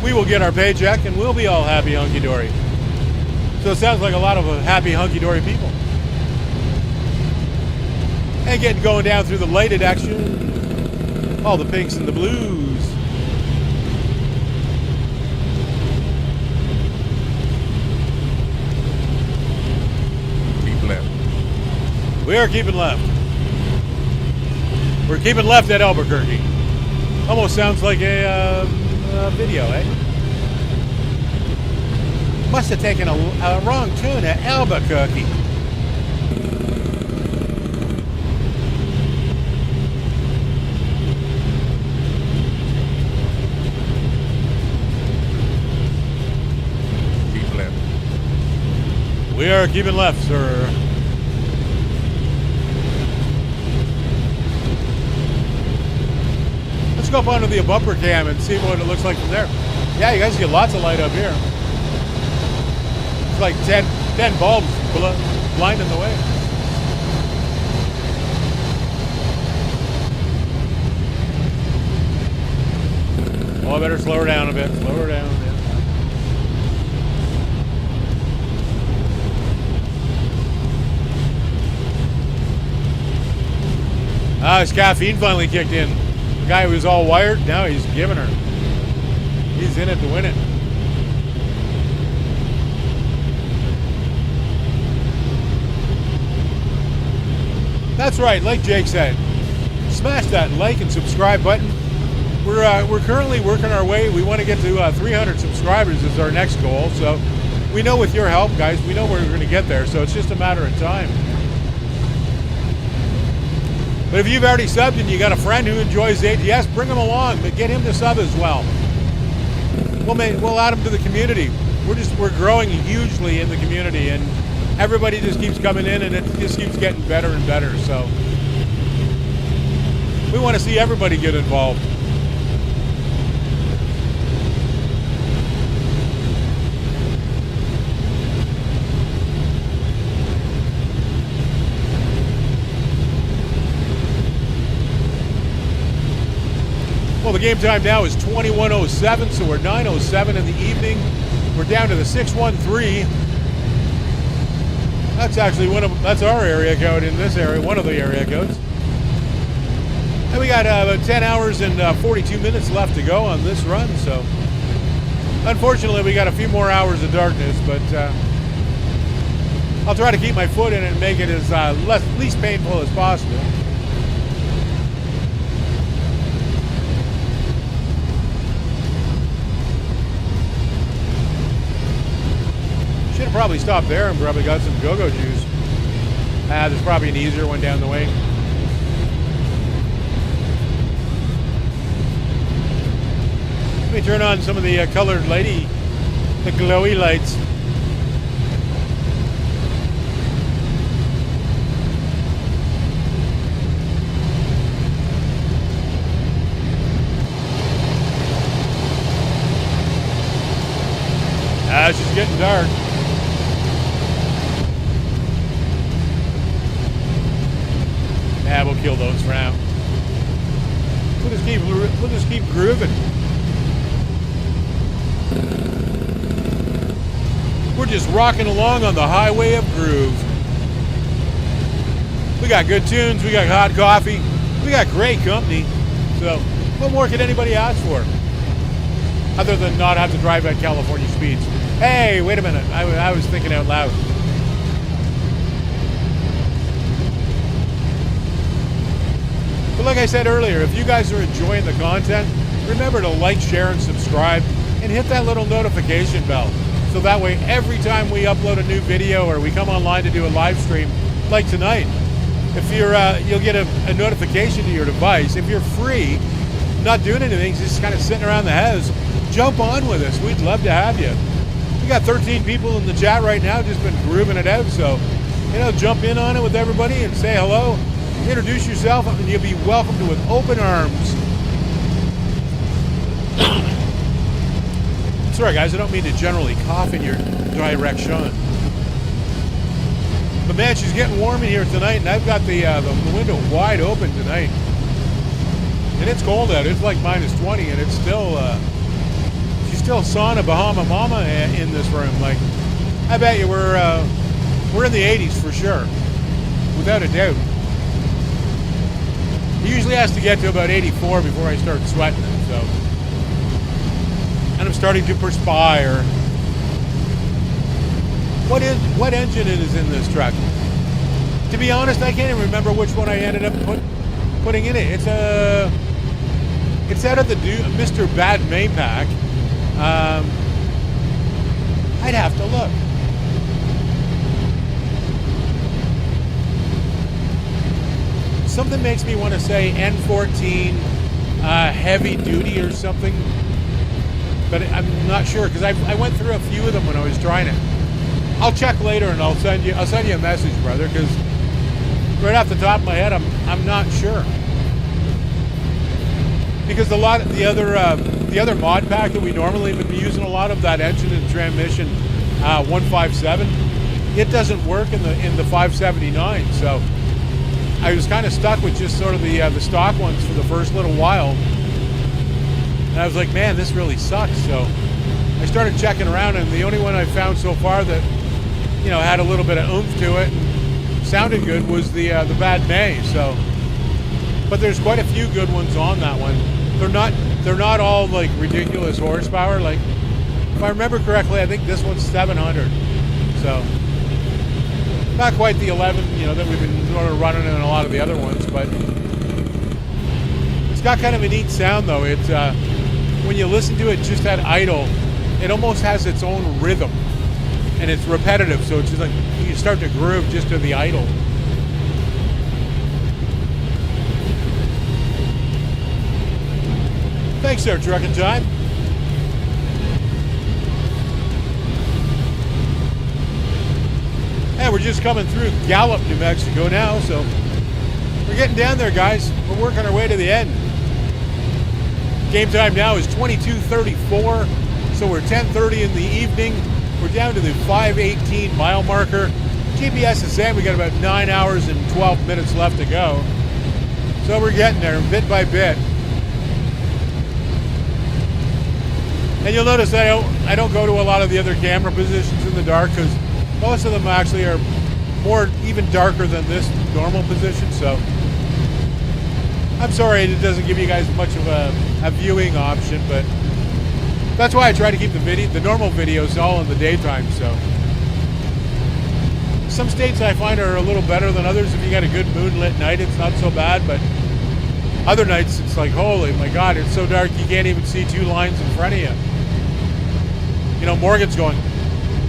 We will get our paycheck, and we'll be all happy hunky-dory. So it sounds like a lot of happy hunky-dory people. And getting going down through the lighted action. All the pinks and the blues. Keep left. We are keeping left. We're keeping left at Albuquerque. Almost sounds like a video, eh? Must have taken a wrong turn at Albuquerque. Keep left. We are keeping left, sir. Let's go up onto the bumper cam and see what it looks like from there. Yeah, you guys get lots of light up here. It's like 10 bulbs blinding the way. Oh, I better slow her down a bit. Slow her down a bit. Ah, his caffeine finally kicked in. The guy who was all wired, now he's giving her. He's in it to win it. That's right, like Jake said, smash that like and subscribe button. We're currently working our way. We want to get to 300 subscribers is our next goal. So we know with your help, guys, we know we're going to get there. So it's just a matter of time. But if you've already subbed and you got a friend who enjoys ATS, bring him along, but get him to sub as well. We'll add him to the community. We're growing hugely in the community, and everybody just keeps coming in, and it just keeps getting better and better. So we want to see everybody get involved. game time now is 21:07, so we're 9:07 in the evening. We're down to the 613. That's actually that's our area code in this area, one of the area codes. And we got about 10 hours and 42 minutes left to go on this run, so unfortunately we got a few more hours of darkness, but I'll try to keep my foot in it and make it as least painful as possible. Should have probably stopped there and probably got some go-go juice. There's probably an easier one down the way. Let me turn on some of the colored lady, the glowy lights. It's just getting dark. We'll kill those for now. We'll just keep grooving. We're just rocking along on the highway of groove. We got good tunes, we got hot coffee, we got great company. So what more could anybody ask for? Other than not have to drive at California speeds. Hey, wait a minute, I was thinking out loud. But like I said earlier, if you guys are enjoying the content, remember to like, share, and subscribe, and hit that little notification bell. So that way, every time we upload a new video or we come online to do a live stream, like tonight, if you're, you'll get a notification to your device. If you're free, not doing anything, just kind of sitting around the house, jump on with us. We'd love to have you. We got 13 people in the chat right now, just been grooving it out. So, you know, jump in on it with everybody and say hello. Introduce yourself, and you'll be welcomed with open arms. Sorry, guys, I don't mean to generally cough in your direction. But man, she's getting warm in here tonight, and I've got the window wide open tonight. And it's cold out. It's like -20, and it's still she's still sauna Bahama Mama in this room. Like, I bet you we're in the 80s for sure, without a doubt. It usually has to get to about 84 before I start sweating it, so. And I'm starting to perspire. What engine is in this truck? To be honest, I can't even remember which one I ended up putting in it. It's out of the Mr. Bad Maypack. I'd have to look. Something makes me want to say N14 heavy duty or something, but I'm not sure because I went through a few of them when I was trying it. I'll check later and I'll send you a message, brother, because right off the top of my head I'm not sure. Because the other mod pack that we normally would be using a lot of, that engine and transmission 157, it doesn't work in the 579, so I was kind of stuck with just sort of the stock ones for the first little while. And I was like, man, this really sucks. So I started checking around, and the only one I found so far that, you know, had a little bit of oomph to it and sounded good was the Bad May. So, but there's quite a few good ones on that one. They're not all like ridiculous horsepower. Like, if I remember correctly, I think this one's 700. So not quite the 11, you know, that we've been sort of running in a lot of the other ones, but it's got kind of a neat sound though. It's when you listen to it just at idle, it almost has its own rhythm, and it's repetitive, so it's just like you start to groove just to the idle. Thanks there, Truckin' Time. And we're just coming through Gallup, New Mexico now, so we're getting down there, guys. We're working our way to the end. Game time now is 22:34, so we're 10:30 in the evening. We're down to the 5:18 mile marker. GPS is saying we got about 9 hours and 12 minutes left to go. So we're getting there bit by bit. And you'll notice that I don't go to a lot of the other camera positions in the dark because most of them actually are more even darker than this normal position. So I'm sorry it doesn't give you guys much of a viewing option, but that's why I try to keep the normal videos all in the daytime. So some states I find are a little better than others. If you got a good moonlit night, it's not so bad, but other nights it's like, holy my God, it's so dark you can't even see two lines in front of you. You know, Morgan's going,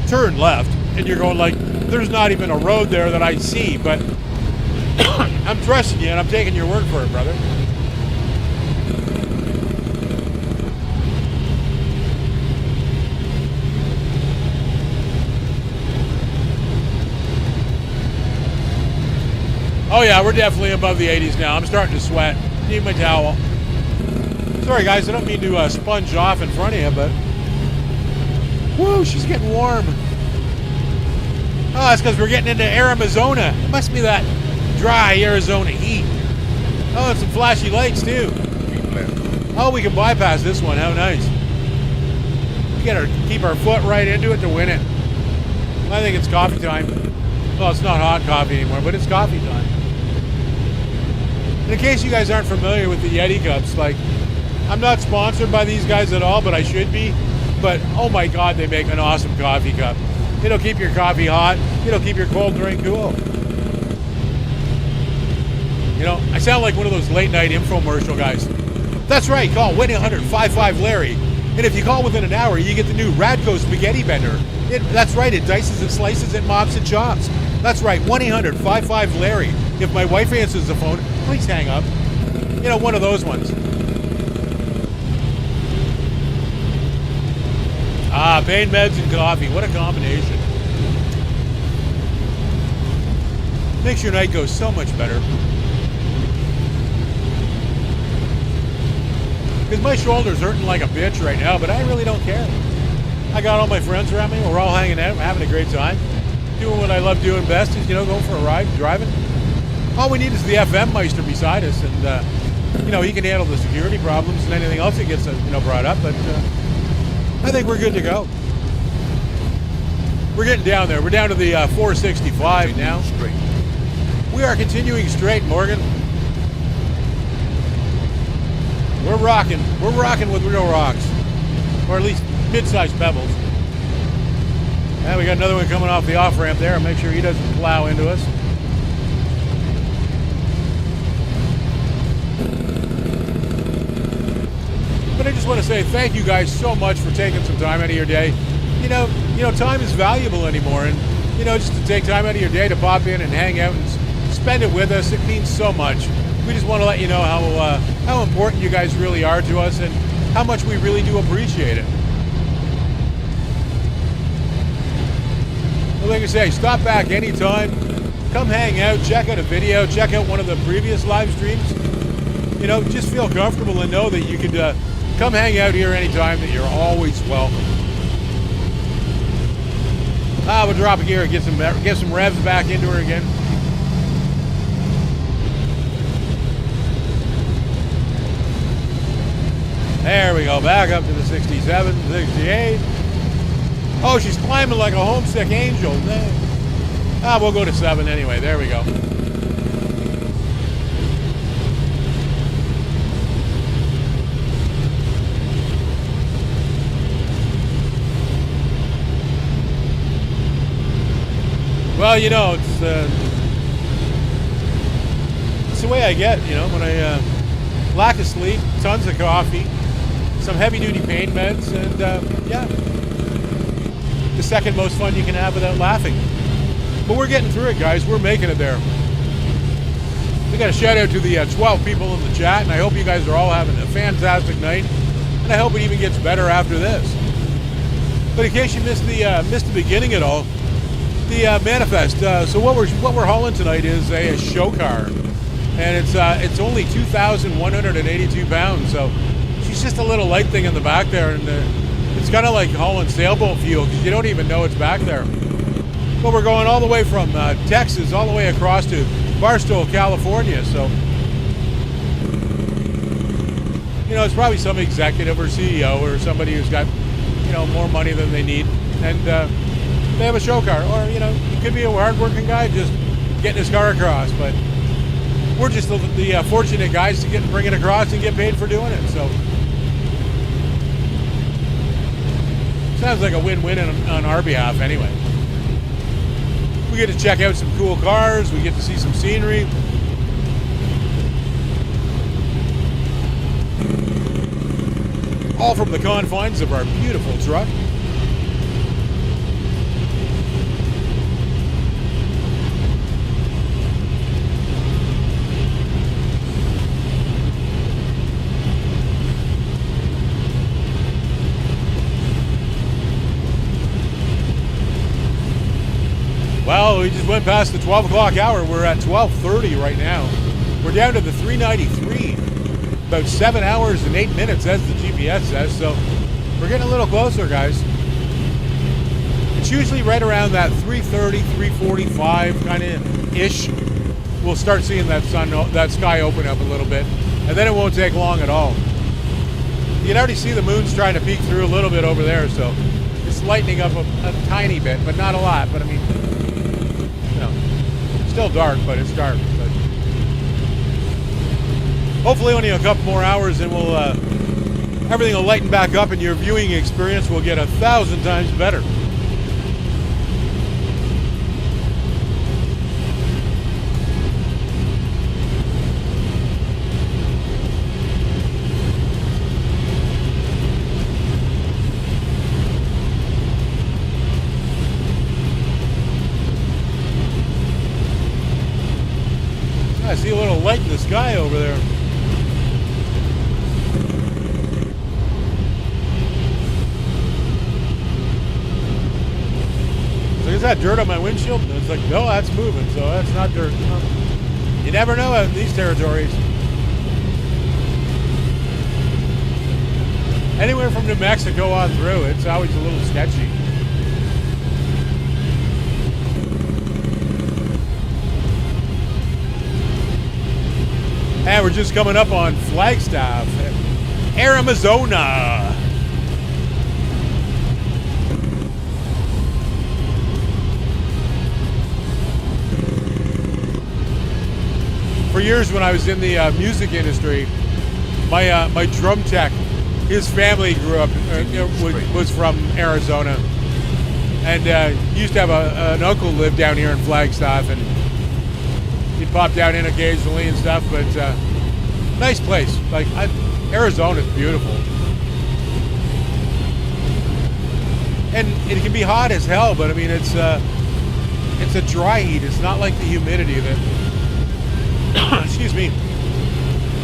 turn left, and you're going like, there's not even a road there that I see, but I'm trusting you and I'm taking your word for it, brother. Oh yeah, we're definitely above the 80s now. I'm starting to sweat. Need my towel. Sorry guys, I don't mean to sponge off in front of you, but whoo, she's getting warm. Oh, that's because we're getting into Arizona. It must be that dry Arizona heat. Oh, and some flashy lights too. Oh, we can bypass this one. How nice. We gotta keep our foot right into it to win it. I think it's coffee time. Well, it's not hot coffee anymore, but it's coffee time. In case you guys aren't familiar with the Yeti cups, like, I'm not sponsored by these guys at all, but I should be. But oh my God, they make an awesome coffee cup. It'll keep your coffee hot. It'll keep your cold drink cool. You know, I sound like one of those late night infomercial guys. That's right, call 1-800-55-LARRY. And if you call within an hour, you get the new Radco Spaghetti Bender. That's right, it dices and slices and mops and chops. That's right, 1-800-55-LARRY. If my wife answers the phone, please hang up. You know, one of those ones. Ah, pain meds and coffee. What a combination. Makes your night go so much better. Because my shoulder's hurting like a bitch right now, but I really don't care. I got all my friends around me. We're all hanging out. We're having a great time. Doing what I love doing best is, you know, going for a ride, driving. All we need is the FM Meister beside us, and, you know, he can handle the security problems and anything else that gets, you know, brought up, but I think we're good to go. We're getting down there. We're down to the 465 now. Straight. We are continuing straight, Morgan. We're rocking. We're rocking with real rocks. Or at least mid-sized pebbles. And we got another one coming off the off-ramp there. Make sure he doesn't plow into us. But I just want to say thank you guys so much for taking some time out of your day. You know, time is valuable anymore, and you know, just to take time out of your day to pop in and hang out and spend it with us, it means so much. We just want to let you know how important you guys really are to us and how much we really do appreciate it. Well, like I say, stop back anytime. Come hang out, check out a video, check out one of the previous live streams. You know, just feel comfortable and know that you could come hang out here anytime, that you're always welcome. We'll drop a gear and get some revs back into her again. There we go, back up to the 67, 68. Oh, she's climbing like a homesick angel. We'll go to 7 anyway. There we go. Well, you know, it's the way I get, you know, when I lack of sleep, tons of coffee, some heavy-duty pain meds, and yeah, the second most fun you can have without laughing. But we're getting through it, guys. We're making it there. We got a shout out to the 12 people in the chat, and I hope you guys are all having a fantastic night, and I hope it even gets better after this. But in case you missed the beginning at all, the manifest. So what we're hauling tonight is a show car, and it's only 2,182 pounds. So she's just a little light thing in the back there, and it's kind of like hauling sailboat fuel because you don't even know it's back there. But we're going all the way from Texas all the way across to Barstow, California. So you know, it's probably some executive or CEO or somebody who's got more money than they need, and they have a show car, or he could be a hard-working guy just getting his car across. But we're just the fortunate guys to bring it across and get paid for doing it. So sounds like a win-win on our behalf, anyway. We get to check out some cool cars. We get to see some scenery. All from the confines of our beautiful truck. Well, we just went past the 12 o'clock hour. We're at 12:30 right now. We're down to the 393. About 7 hours and 8 minutes, as the GPS says. So we're getting a little closer, guys. It's usually right around that 3:30, 3:45 kind of ish. We'll start seeing that sky open up a little bit, and then it won't take long at all. You can already see the moon's trying to peek through a little bit over there, so it's lightening up a tiny bit, but not a lot. But I mean, still dark, but it's dark. But hopefully only a couple more hours and we'll everything will lighten back up and your viewing experience will get 1,000 times better. I see a little light in the sky over there. So is that dirt on my windshield? And it's like, no, that's moving, so that's not dirt. You never know in these territories. Anywhere from New Mexico on through, it's always a little sketchy. And we're just coming up on Flagstaff, Arizona. For years when I was in the music industry, my drum tech, his family grew up, was from Arizona. And used to have an uncle live down here in Flagstaff, and he'd pop down in occasionally and stuff, but nice place. Like, Arizona's beautiful. And it can be hot as hell, but I mean, it's a dry heat. It's not like the humidity that, excuse me,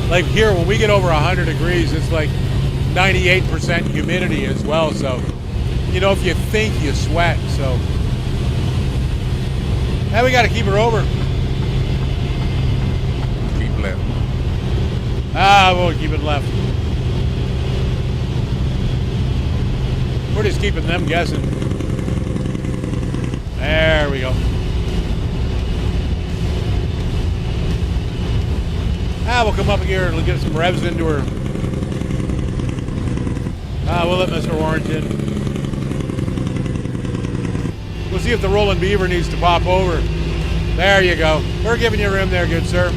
like here, when we get over 100 degrees, it's like 98% humidity as well. So, if you think, you sweat. So, now we got to keep her over. Left. We'll keep it left. We're just keeping them guessing. There we go. We'll come up here and we'll get some revs into her. We'll let Mr. Orange in. We'll see if the Rolling Beaver needs to pop over. There you go. We're giving you room there, good sir.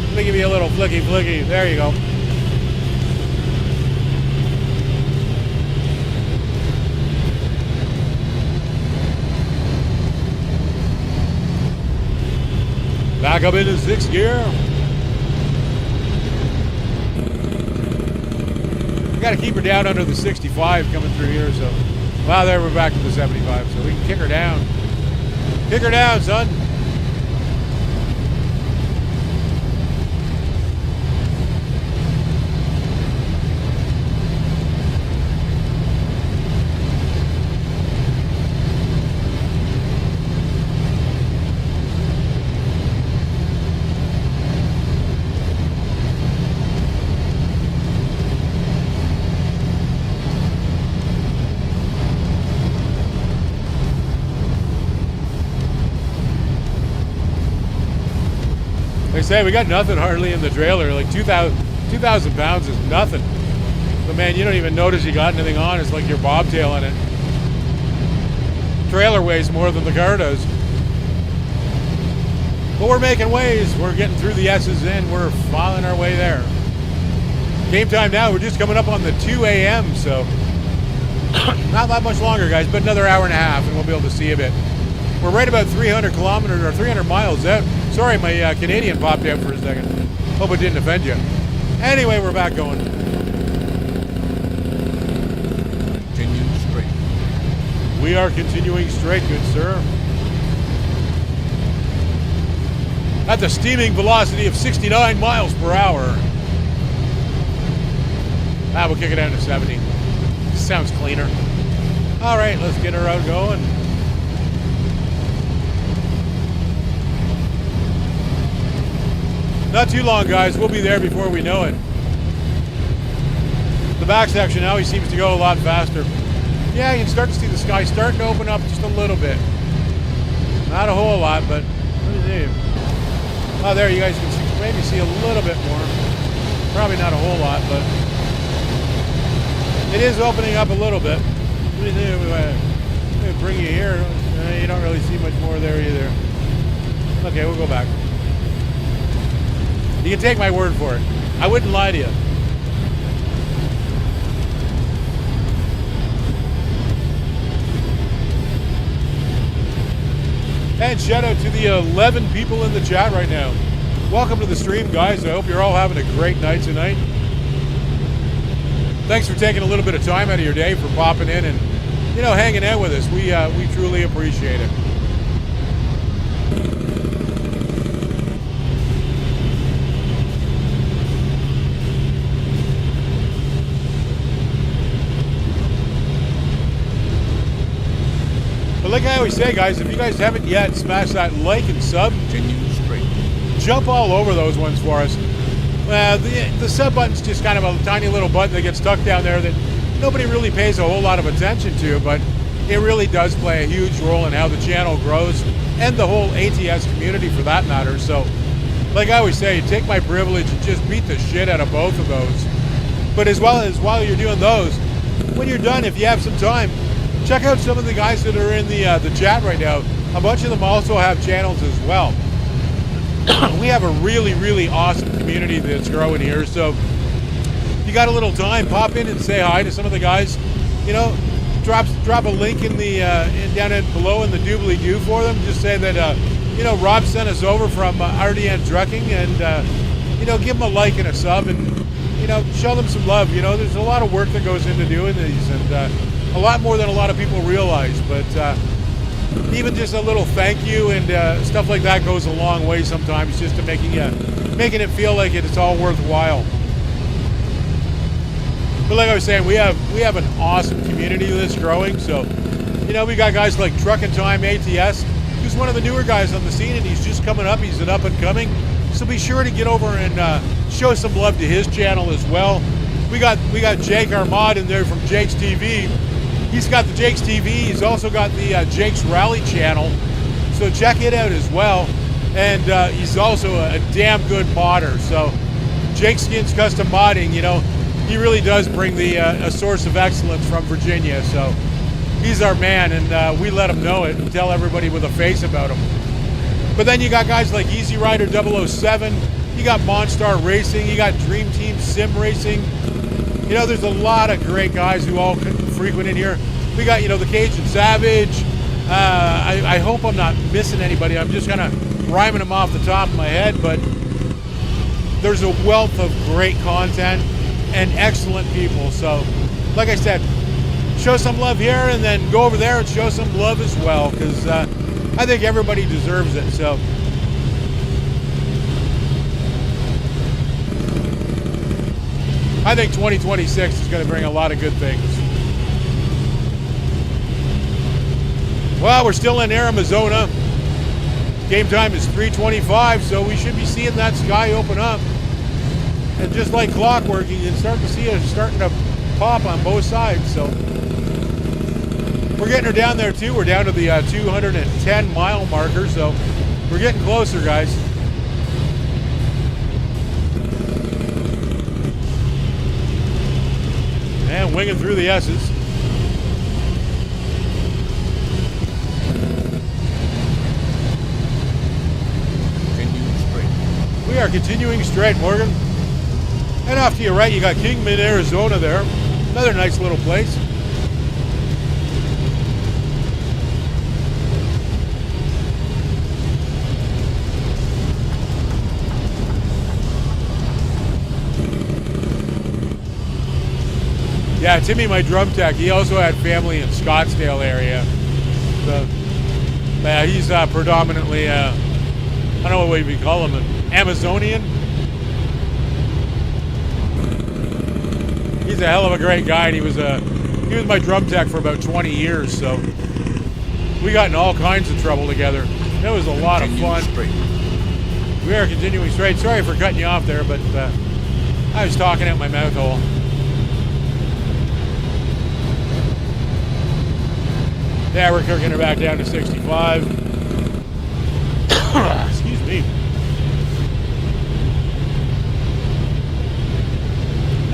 Let me give you a little flicky. There you go. Back up into sixth gear. We got to keep her down under the 65 coming through here. So, wow, there we're back to the 75. So we can kick her down. Kick her down, son. They say we got nothing hardly in the trailer. Like 2,000 pounds is nothing. But man, you don't even notice you got anything on. It's like you're bobtailing it. Trailer weighs more than the car does. But we're making waves. We're getting through the S's in. We're filing our way there. Game time now. We're just coming up on the 2 a.m. So not that much longer, guys, but another hour and a half, and we'll be able to see a bit. We're right about 300 kilometers or 300 miles out. Sorry, my Canadian popped out for a second. Hope it didn't offend you. Anyway, we're back going. Continue straight. We are continuing straight, good sir. At the steaming velocity of 69 miles per hour. We'll kick it down to 70. Sounds cleaner. All right, let's get her out going. Not too long, guys. We'll be there before we know it. The back section now, he seems to go a lot faster. Yeah, you can start to see the sky starting to open up just a little bit. Not a whole lot, but let me see. Oh, there you guys can see, maybe see a little bit more. Probably not a whole lot, but it is opening up a little bit. Let me see if I bring you here. You don't really see much more there either. Okay, we'll go back. You can take my word for it. I wouldn't lie to you. And shout out to the 11 people in the chat right now. Welcome to the stream, guys. I hope you're all having a great night tonight. Thanks for taking a little bit of time out of your day for popping in and, you know, hanging out with us. We truly appreciate it. But like I always say, guys, if you guys haven't yet, smash that like and sub. Continue straight. Jump all over those ones for us. The sub button's just kind of a tiny little button that gets stuck down there that nobody really pays a whole lot of attention to, but it really does play a huge role in how the channel grows and the whole ATS community for that matter. So, like I always say, take my privilege and just beat the shit out of both of those. But as well as while you're doing those, when you're done, if you have some time, check out some of the guys that are in the chat right now. A bunch of them also have channels as well. We have a really, really awesome community that's growing here. So if you got a little time, pop in and say hi to some of the guys. You know, drop a link in the down below in the doobly-doo for them. Just say that you know, Rob sent us over from RDN Trucking, and you know, give them a like and a sub, and you know, show them some love. You know, there's a lot of work that goes into doing these, and a lot more than a lot of people realize. But even just a little thank you and stuff like that goes a long way sometimes, just to making it feel like it's all worthwhile. But like I was saying, we have an awesome community that's growing. So, you know, we got guys like Truckin' Time ATS, who's one of the newer guys on the scene, and he's just coming up. He's an up and coming. So be sure to get over and show some love to his channel as well. We got Jake Armad in there from Jake's TV. He's got the Jake's TV. He's also got the Jake's Rally channel. So check it out as well. And he's also a damn good modder. So Jake Skins Custom Modding, you know, he really does bring a source of excellence from Virginia. So he's our man, and we let him know it and tell everybody with a face about him. But then you got guys like Easy Rider 007. You got Monstar Racing. You got Dream Team Sim Racing. You know, there's a lot of great guys who all frequent in here. We got, you know, the Cajun Savage. I hope I'm not missing anybody. I'm just kind of rhyming them off the top of my head, but there's a wealth of great content and excellent people. So, like I said, show some love here and then go over there and show some love as well, because I think everybody deserves it. So, I think 2026 is going to bring a lot of good things. Well, we're still in Arizona. Game time is 3:25, so we should be seeing that sky open up. And just like clockwork, you can start to see it starting to pop on both sides. So we're getting her down there too. We're down to the 210 mile marker, so we're getting closer, guys. And winging through the S's. Continue straight. We are continuing straight, Morgan. And off to your right, you got Kingman, Arizona there. Another nice little place. Yeah, Timmy, my drum tech, he also had family in Scottsdale area. So, yeah, he's predominantly, I don't know what we call him, an Amazonian. He's a hell of a great guy, and he was my drum tech for about 20 years, so we got in all kinds of trouble together. It was a lot of fun. Straight. We are continuing straight. Sorry for cutting you off there, but I was talking out my mouth hole. Yeah, we're kicking her back down to 65. Excuse me.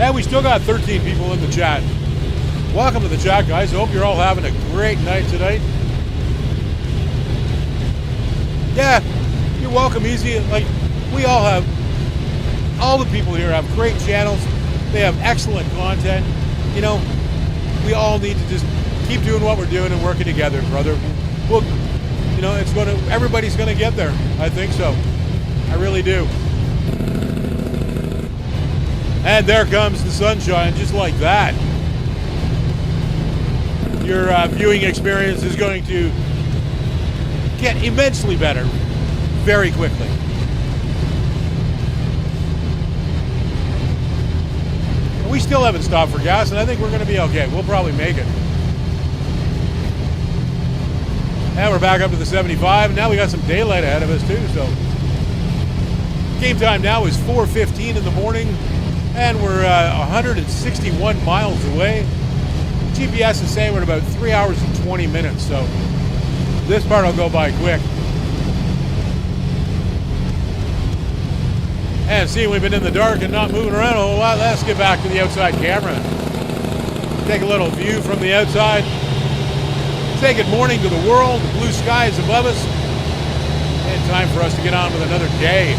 And we still got 13 people in the chat. Welcome to the chat, guys. I hope you're all having a great night tonight. Yeah, you're welcome, Easy. Like, we all have, all the people here have great channels. They have excellent content. You know, we all need to just keep doing what we're doing and working together, brother. Well, you know, everybody's gonna get there. I think so. I really do. And there comes the sunshine, just like that. Your viewing experience is going to get immensely better very quickly. And we still haven't stopped for gas, and I think we're going to be okay. We'll probably make it. And we're back up to the 75, and now we got some daylight ahead of us too, so. Game time now is 4:15 in the morning, and we're 161 miles away. GPS is saying we're at about 3 hours and 20 minutes, so this part will go by quick. And seeing we've been in the dark and not moving around a whole lot, let's get back to the outside camera. Take a little view from the outside. Say good morning to the world, the blue skies above us, and time for us to get on with another day.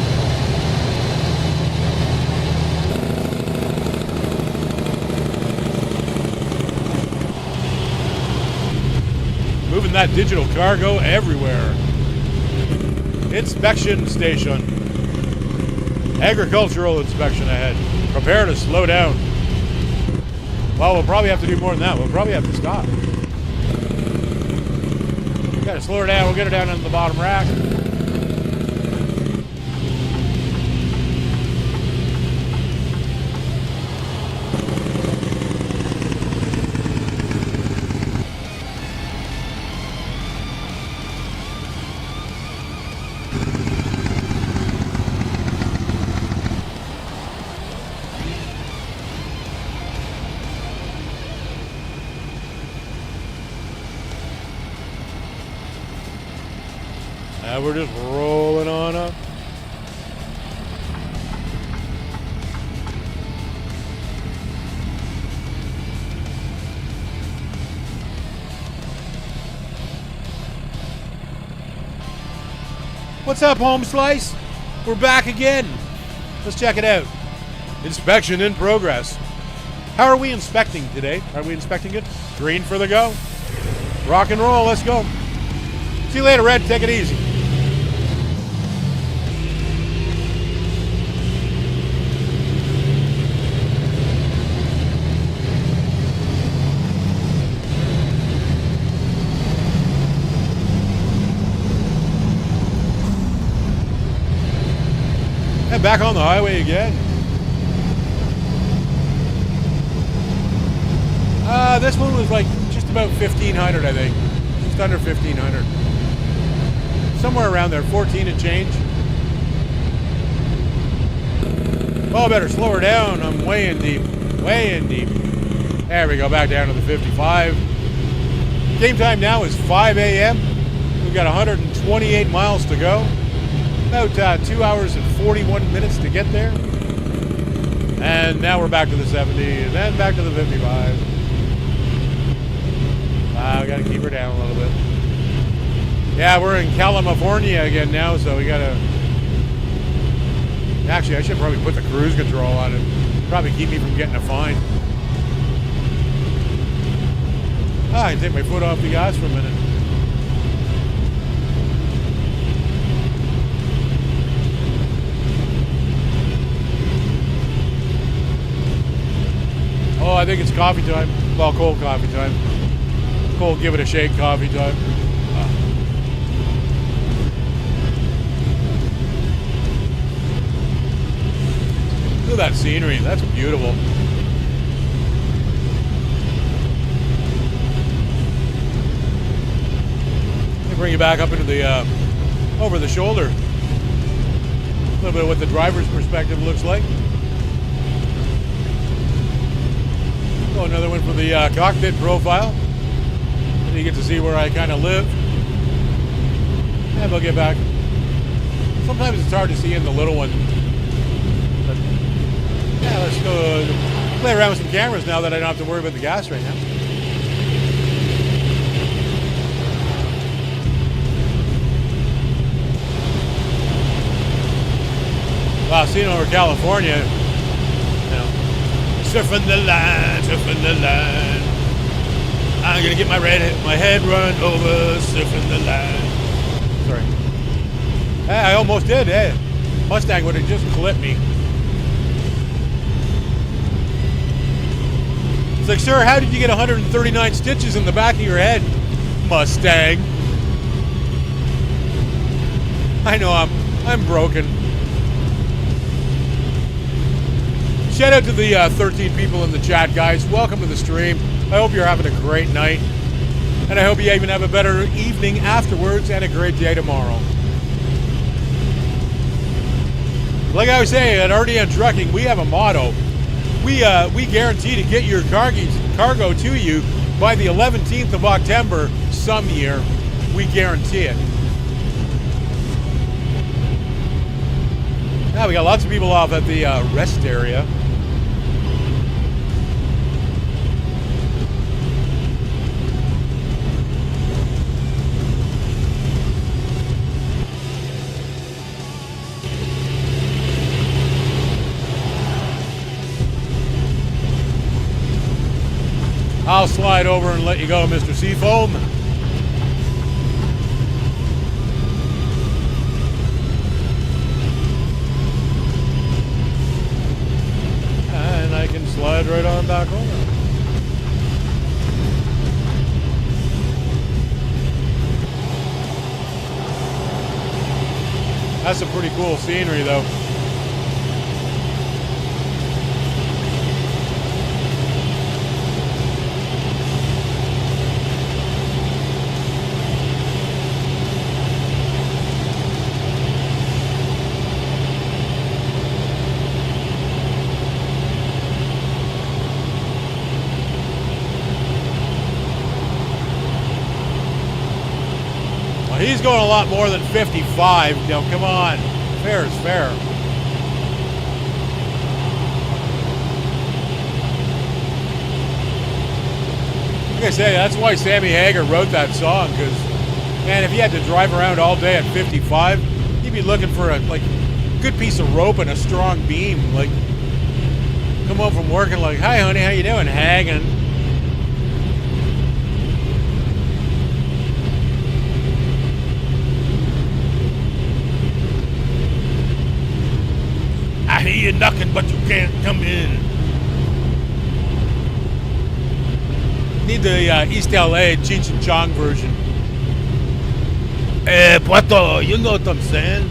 Moving that digital cargo everywhere. Inspection station. Agricultural inspection ahead. Prepare to slow down. Well, we'll probably have to do more than that. We'll probably have to stop. Gotta slow her down. We'll get her down into the bottom rack. We're just rolling on up. What's up, Home Slice? We're back again. Let's check it out. Inspection in progress. How are we inspecting today? Are we inspecting it? Green for the go. Rock and roll, let's go. See you later, Red. Take it easy. And back on the highway again. This one was like just about 1,500, I think. Just under 1,500. Somewhere around there, 14 and change. Oh, I better slow her down. I'm way in deep. Way in deep. There we go, back down to the 55. Game time now is 5 a.m. We've got 128 miles to go. About 2 hours and 41 minutes to get there. And now we're back to the 70, and then back to the 55. We gotta keep her down a little bit. Yeah, we're in California again now, so we gotta... Actually, I should probably put the cruise control on it. Probably keep me from getting a fine. I can take my foot off the gas for a minute. Oh, I think it's coffee time. Well, cold coffee time. Cold, give it a shake coffee time. Look at that scenery. That's beautiful. Let me bring you back up into the over the shoulder. A little bit of what the driver's perspective looks like. Oh, another one for the cockpit profile. And you get to see where I kind of live. And we'll get back. Sometimes it's hard to see in the little one. But yeah, let's go play around with some cameras now that I don't have to worry about the gas right now. Wow, seeing over California, you know, surfing the line, surfing the line. I'm gonna get my head run over, surfing the line. Sorry. Hey, I almost did, eh? Mustang would have just clipped me. It's like, sir, how did you get 139 stitches in the back of your head, Mustang? I know I'm broken. Shout out to the 13 people in the chat, guys. Welcome to the stream. I hope you're having a great night. And I hope you even have a better evening afterwards and a great day tomorrow. Like I was saying, at RDN Trucking, we have a motto. We guarantee to get your cargo to you by the 11th of October some year. We guarantee it. Now we got lots of people off at the rest area. I'll slide over and let you go, Mr. Seafoam. And I can slide right on back over. That's some pretty cool scenery, though. He's going a lot more than 55. You know, come on. Fair is fair. Like I say, that's why Sammy Hagar wrote that song, because, man, if he had to drive around all day at 55, he'd be looking for a, like, good piece of rope and a strong beam. Like, come home from work and like, hi, honey, how you doing? Hanging. I hear you knocking, but you can't come in. Need the East LA Cheech and Chong version. Hey, Puerto, you know what I'm saying?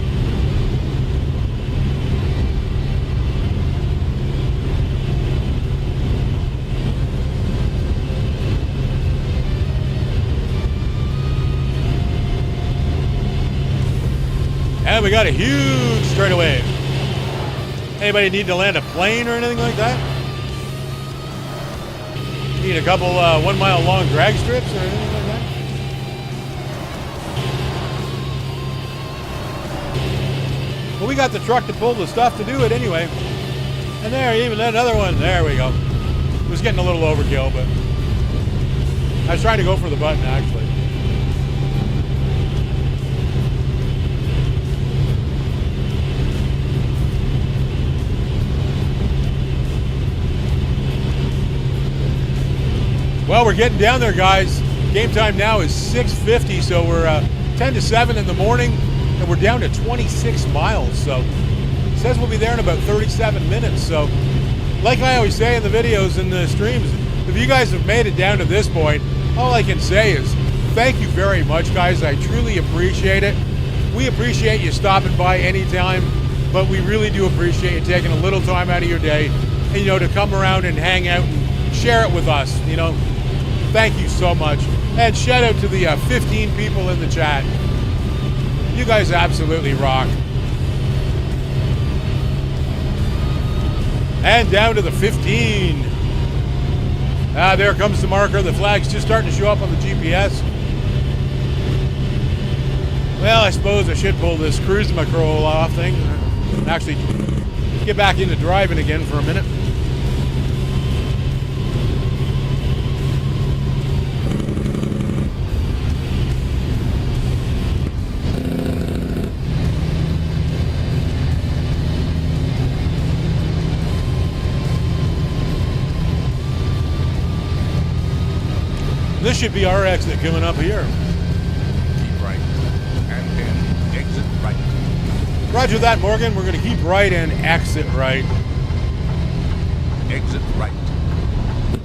And we got a huge straightaway. Anybody need to land a plane or anything like that? Need a couple 1 mile long drag strips or anything like that? Well, we got the truck to pull the stuff to do it anyway. And there, even another one. There we go. It was getting a little overkill, but I was trying to go for the button, actually. Well, we're getting down there, guys. Game time now is 6:50, so we're 10 to 7 in the morning, and we're down to 26 miles. So it says we'll be there in about 37 minutes. So like I always say in the videos and the streams, if you guys have made it down to this point, all I can say is thank you very much, guys. I truly appreciate it. We appreciate you stopping by anytime, but we really do appreciate you taking a little time out of your day, and, you know, to come around and hang out and share it with us, you know. Thank you so much. And shout out to the 15 people in the chat. You guys absolutely rock. And down to the 15. There comes the marker. The flag's just starting to show up on the GPS. Well, I suppose I should pull this cruise mackerel off thing and actually get back into driving again for a minute. This should be our exit coming up here. Keep right. And then exit right. Roger that, Morgan. We're going to keep right and exit right. Exit right.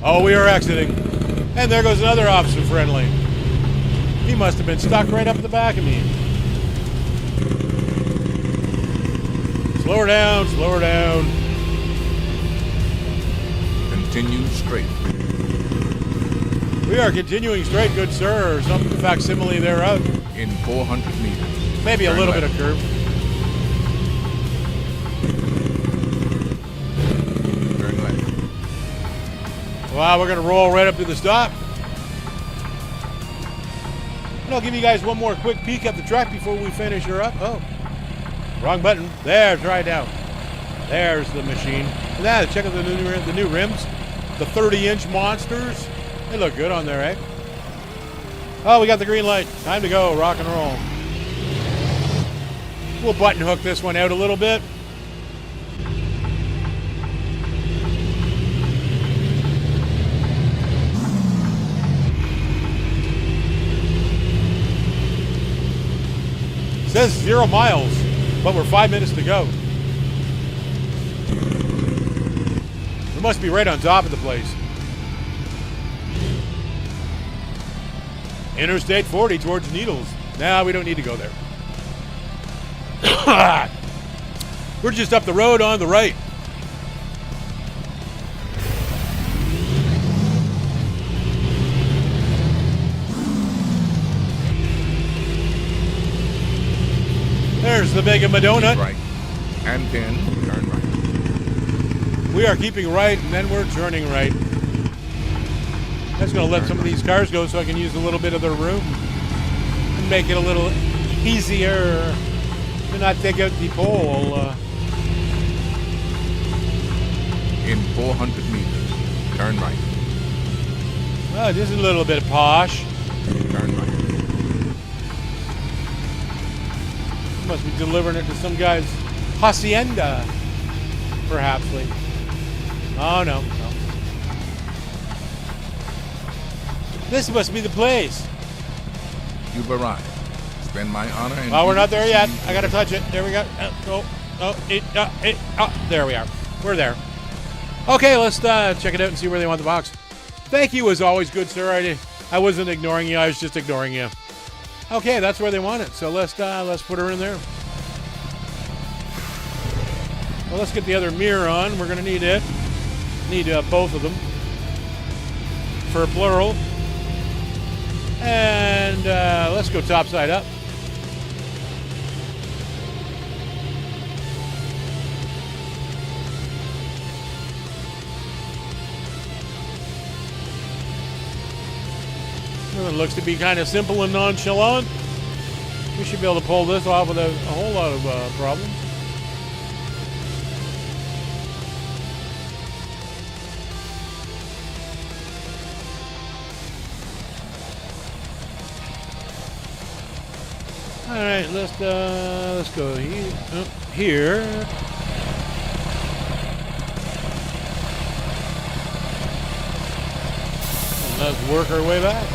Oh, we are exiting. And there goes another officer friendly. He must have been stuck right up at the back of me. Slow her down, slow her down. Continue straight. We are continuing straight, good sir, or some facsimile thereof. In 400 meters. Maybe a Turn little left. bit of curve. Turn left. Wow, we're going to roll right up to the stop. And I'll give you guys one more quick peek at the truck before we finish her up. Oh, wrong button. There, try it out. There's the machine. And check out the new rims. The 30-inch monsters. They look good on there, eh? Oh, we got the green light. Time to go, rock and roll. We'll button hook this one out a little bit. It says 0 miles, but we're 5 minutes to go. We must be right on top of the place. Interstate 40 towards Needles. Nah, we don't need to go there. We're just up the road on the right. There's the Mega Madonna. Right. And then turn right. We are keeping right, and then we're turning right. That's going to let some of these cars go so I can use a little bit of their room and make it a little easier to not take out the pole. In 400 meters. Turn right. Oh, just a little bit posh. Turn right. Must be delivering it to some guy's hacienda, perhaps. Oh, no. This must be the place. You've arrived. Spend my honor and... Oh, we're not there yet. I gotta touch it. There we go. There we are. We're there. Okay, let's check it out and see where they want the box. Thank you as always, good sir. I wasn't ignoring you. I was just ignoring you. Okay, that's where they want it. So let's put her in there. Well, let's get the other mirror on. We're gonna need it. Need both of them for plural. And let's go top side up. Well, it looks to be kind of simple and nonchalant. We should be able to pull this off without a whole lot of problems. All right, let's go here. And let's work our way back.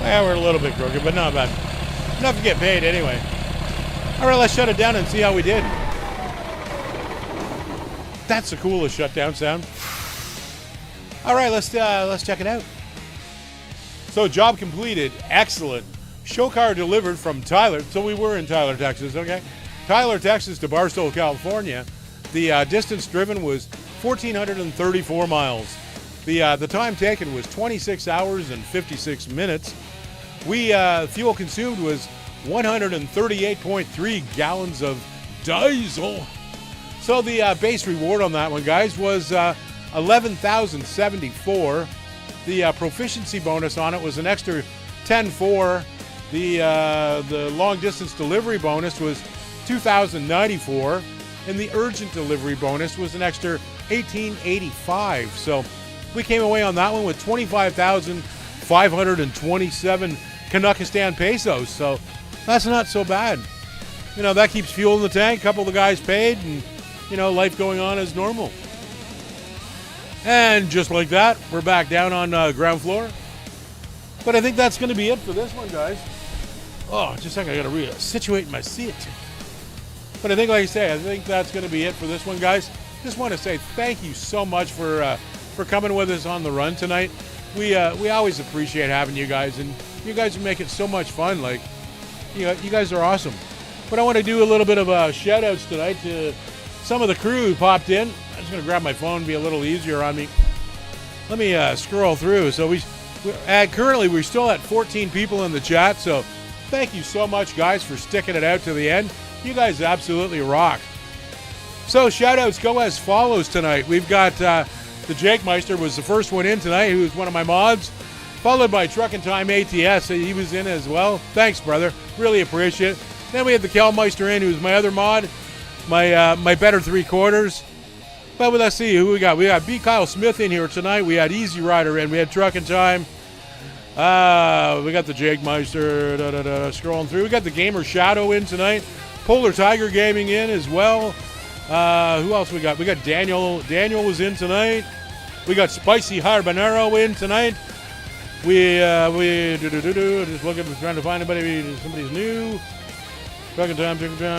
Yeah, we're a little bit crooked, but not bad. Enough to get paid anyway. All right, let's shut it down and see how we did. That's the coolest shutdown sound. All right, let's check it out. So job completed, excellent. Show car delivered from Tyler. So we were in Tyler, Texas, okay? Tyler, Texas to Barstow, California. The distance driven was 1,434 miles. The time taken was 26 hours and 56 minutes. Fuel consumed was 138.3 gallons of diesel. So the base reward on that one, guys, was 11,074. The proficiency bonus on it was an extra 10.4. The long distance delivery bonus was 2,094, and the urgent delivery bonus was an extra 1,885. So we came away on that one with 25,527 Kazakhstan pesos. So that's not so bad. You know, that keeps fuel in the tank. A couple of the guys paid, and you know, life going on as normal. And just like that, we're back down on ground floor. But I think that's going to be it for this one, guys. Oh, just a second, I got to situate my seat. But I think, like I say, I think that's going to be it for this one, guys. Just want to say thank you so much for coming with us on the run tonight. We always appreciate having you guys, and you guys make it so much fun. Like, you guys are awesome. But I want to do a little bit of shout outs tonight to some of the crew who popped in. I'm just going to grab my phone and be a little easier on me. Let me scroll through. So currently we're still at 14 people in the chat. So thank you so much, guys, for sticking it out to the end. You guys absolutely rock. So shout outs go as follows tonight. We've got the Jake Meister was the first one in tonight, who's one of my mods, followed by Truckin' Time ATS. He was in as well. Thanks, brother. Really appreciate it. Then we had the Kelmeister in, who's my other mod, my better three quarters. But let's see who we got. We got B. Kyle Smith in here tonight. We had Easy Rider in. We had Truckin' Time. We got the Jake Meister. Scrolling through. We got the Gamer Shadow in tonight. Polar Tiger Gaming in as well. Who else we got? We got Daniel. Daniel was in tonight. We got Spicy Habanero in tonight. Just looking, trying to find somebody's new. Truckin' Time,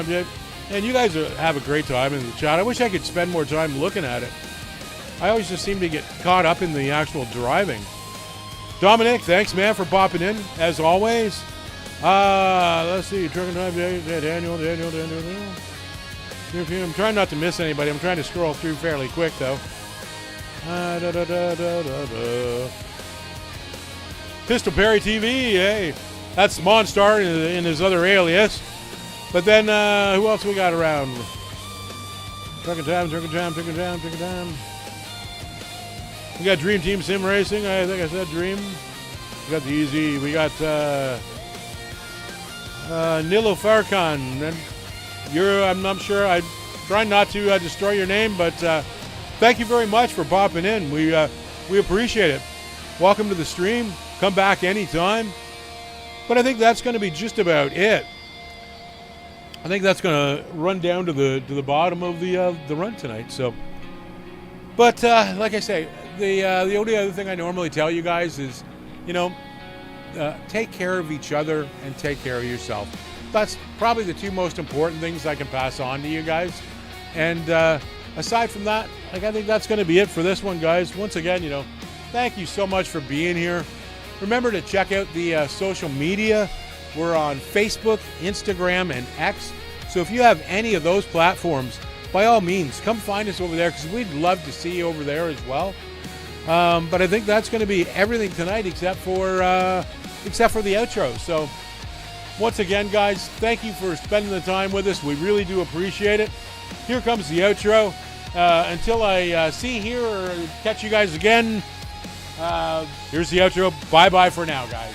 yeah. And you guys have a great time in the chat. I wish I could spend more time looking at it. I always just seem to get caught up in the actual driving. Dominic, thanks, man, for popping in, as always. Let's see. Truckin' Time, yeah, Daniel. I'm trying not to miss anybody. I'm trying to scroll through fairly quick, though. Pistol Perry TV, hey. That's Monstar in his other alias. But then, who else we got around? Truckin' Time. We got Dream Team Sim Racing. I think I said Dream. We got the Easy. We got Nilo Farkan. And I'm not sure. I'm trying not to destroy your name, but thank you very much for popping in. We appreciate it. Welcome to the stream. Come back anytime. But I think that's going to be just about it. I think that's going to run down to the bottom of the run tonight. So, but like I say, the only other thing I normally tell you guys is, take care of each other and take care of yourself. That's probably the two most important things I can pass on to you guys. And aside from that, like, I think that's going to be it for this one, guys. Once again, thank you so much for being here. Remember to check out the social media. We're on Facebook, Instagram, and X. So if you have any of those platforms, by all means, come find us over there, because we'd love to see you over there as well. But I think that's going to be everything tonight, except for the outro. So once again, guys, thank you for spending the time with us. We really do appreciate it. Here comes the outro. Until I see you here or catch you guys again, here's the outro. Bye-bye for now, guys.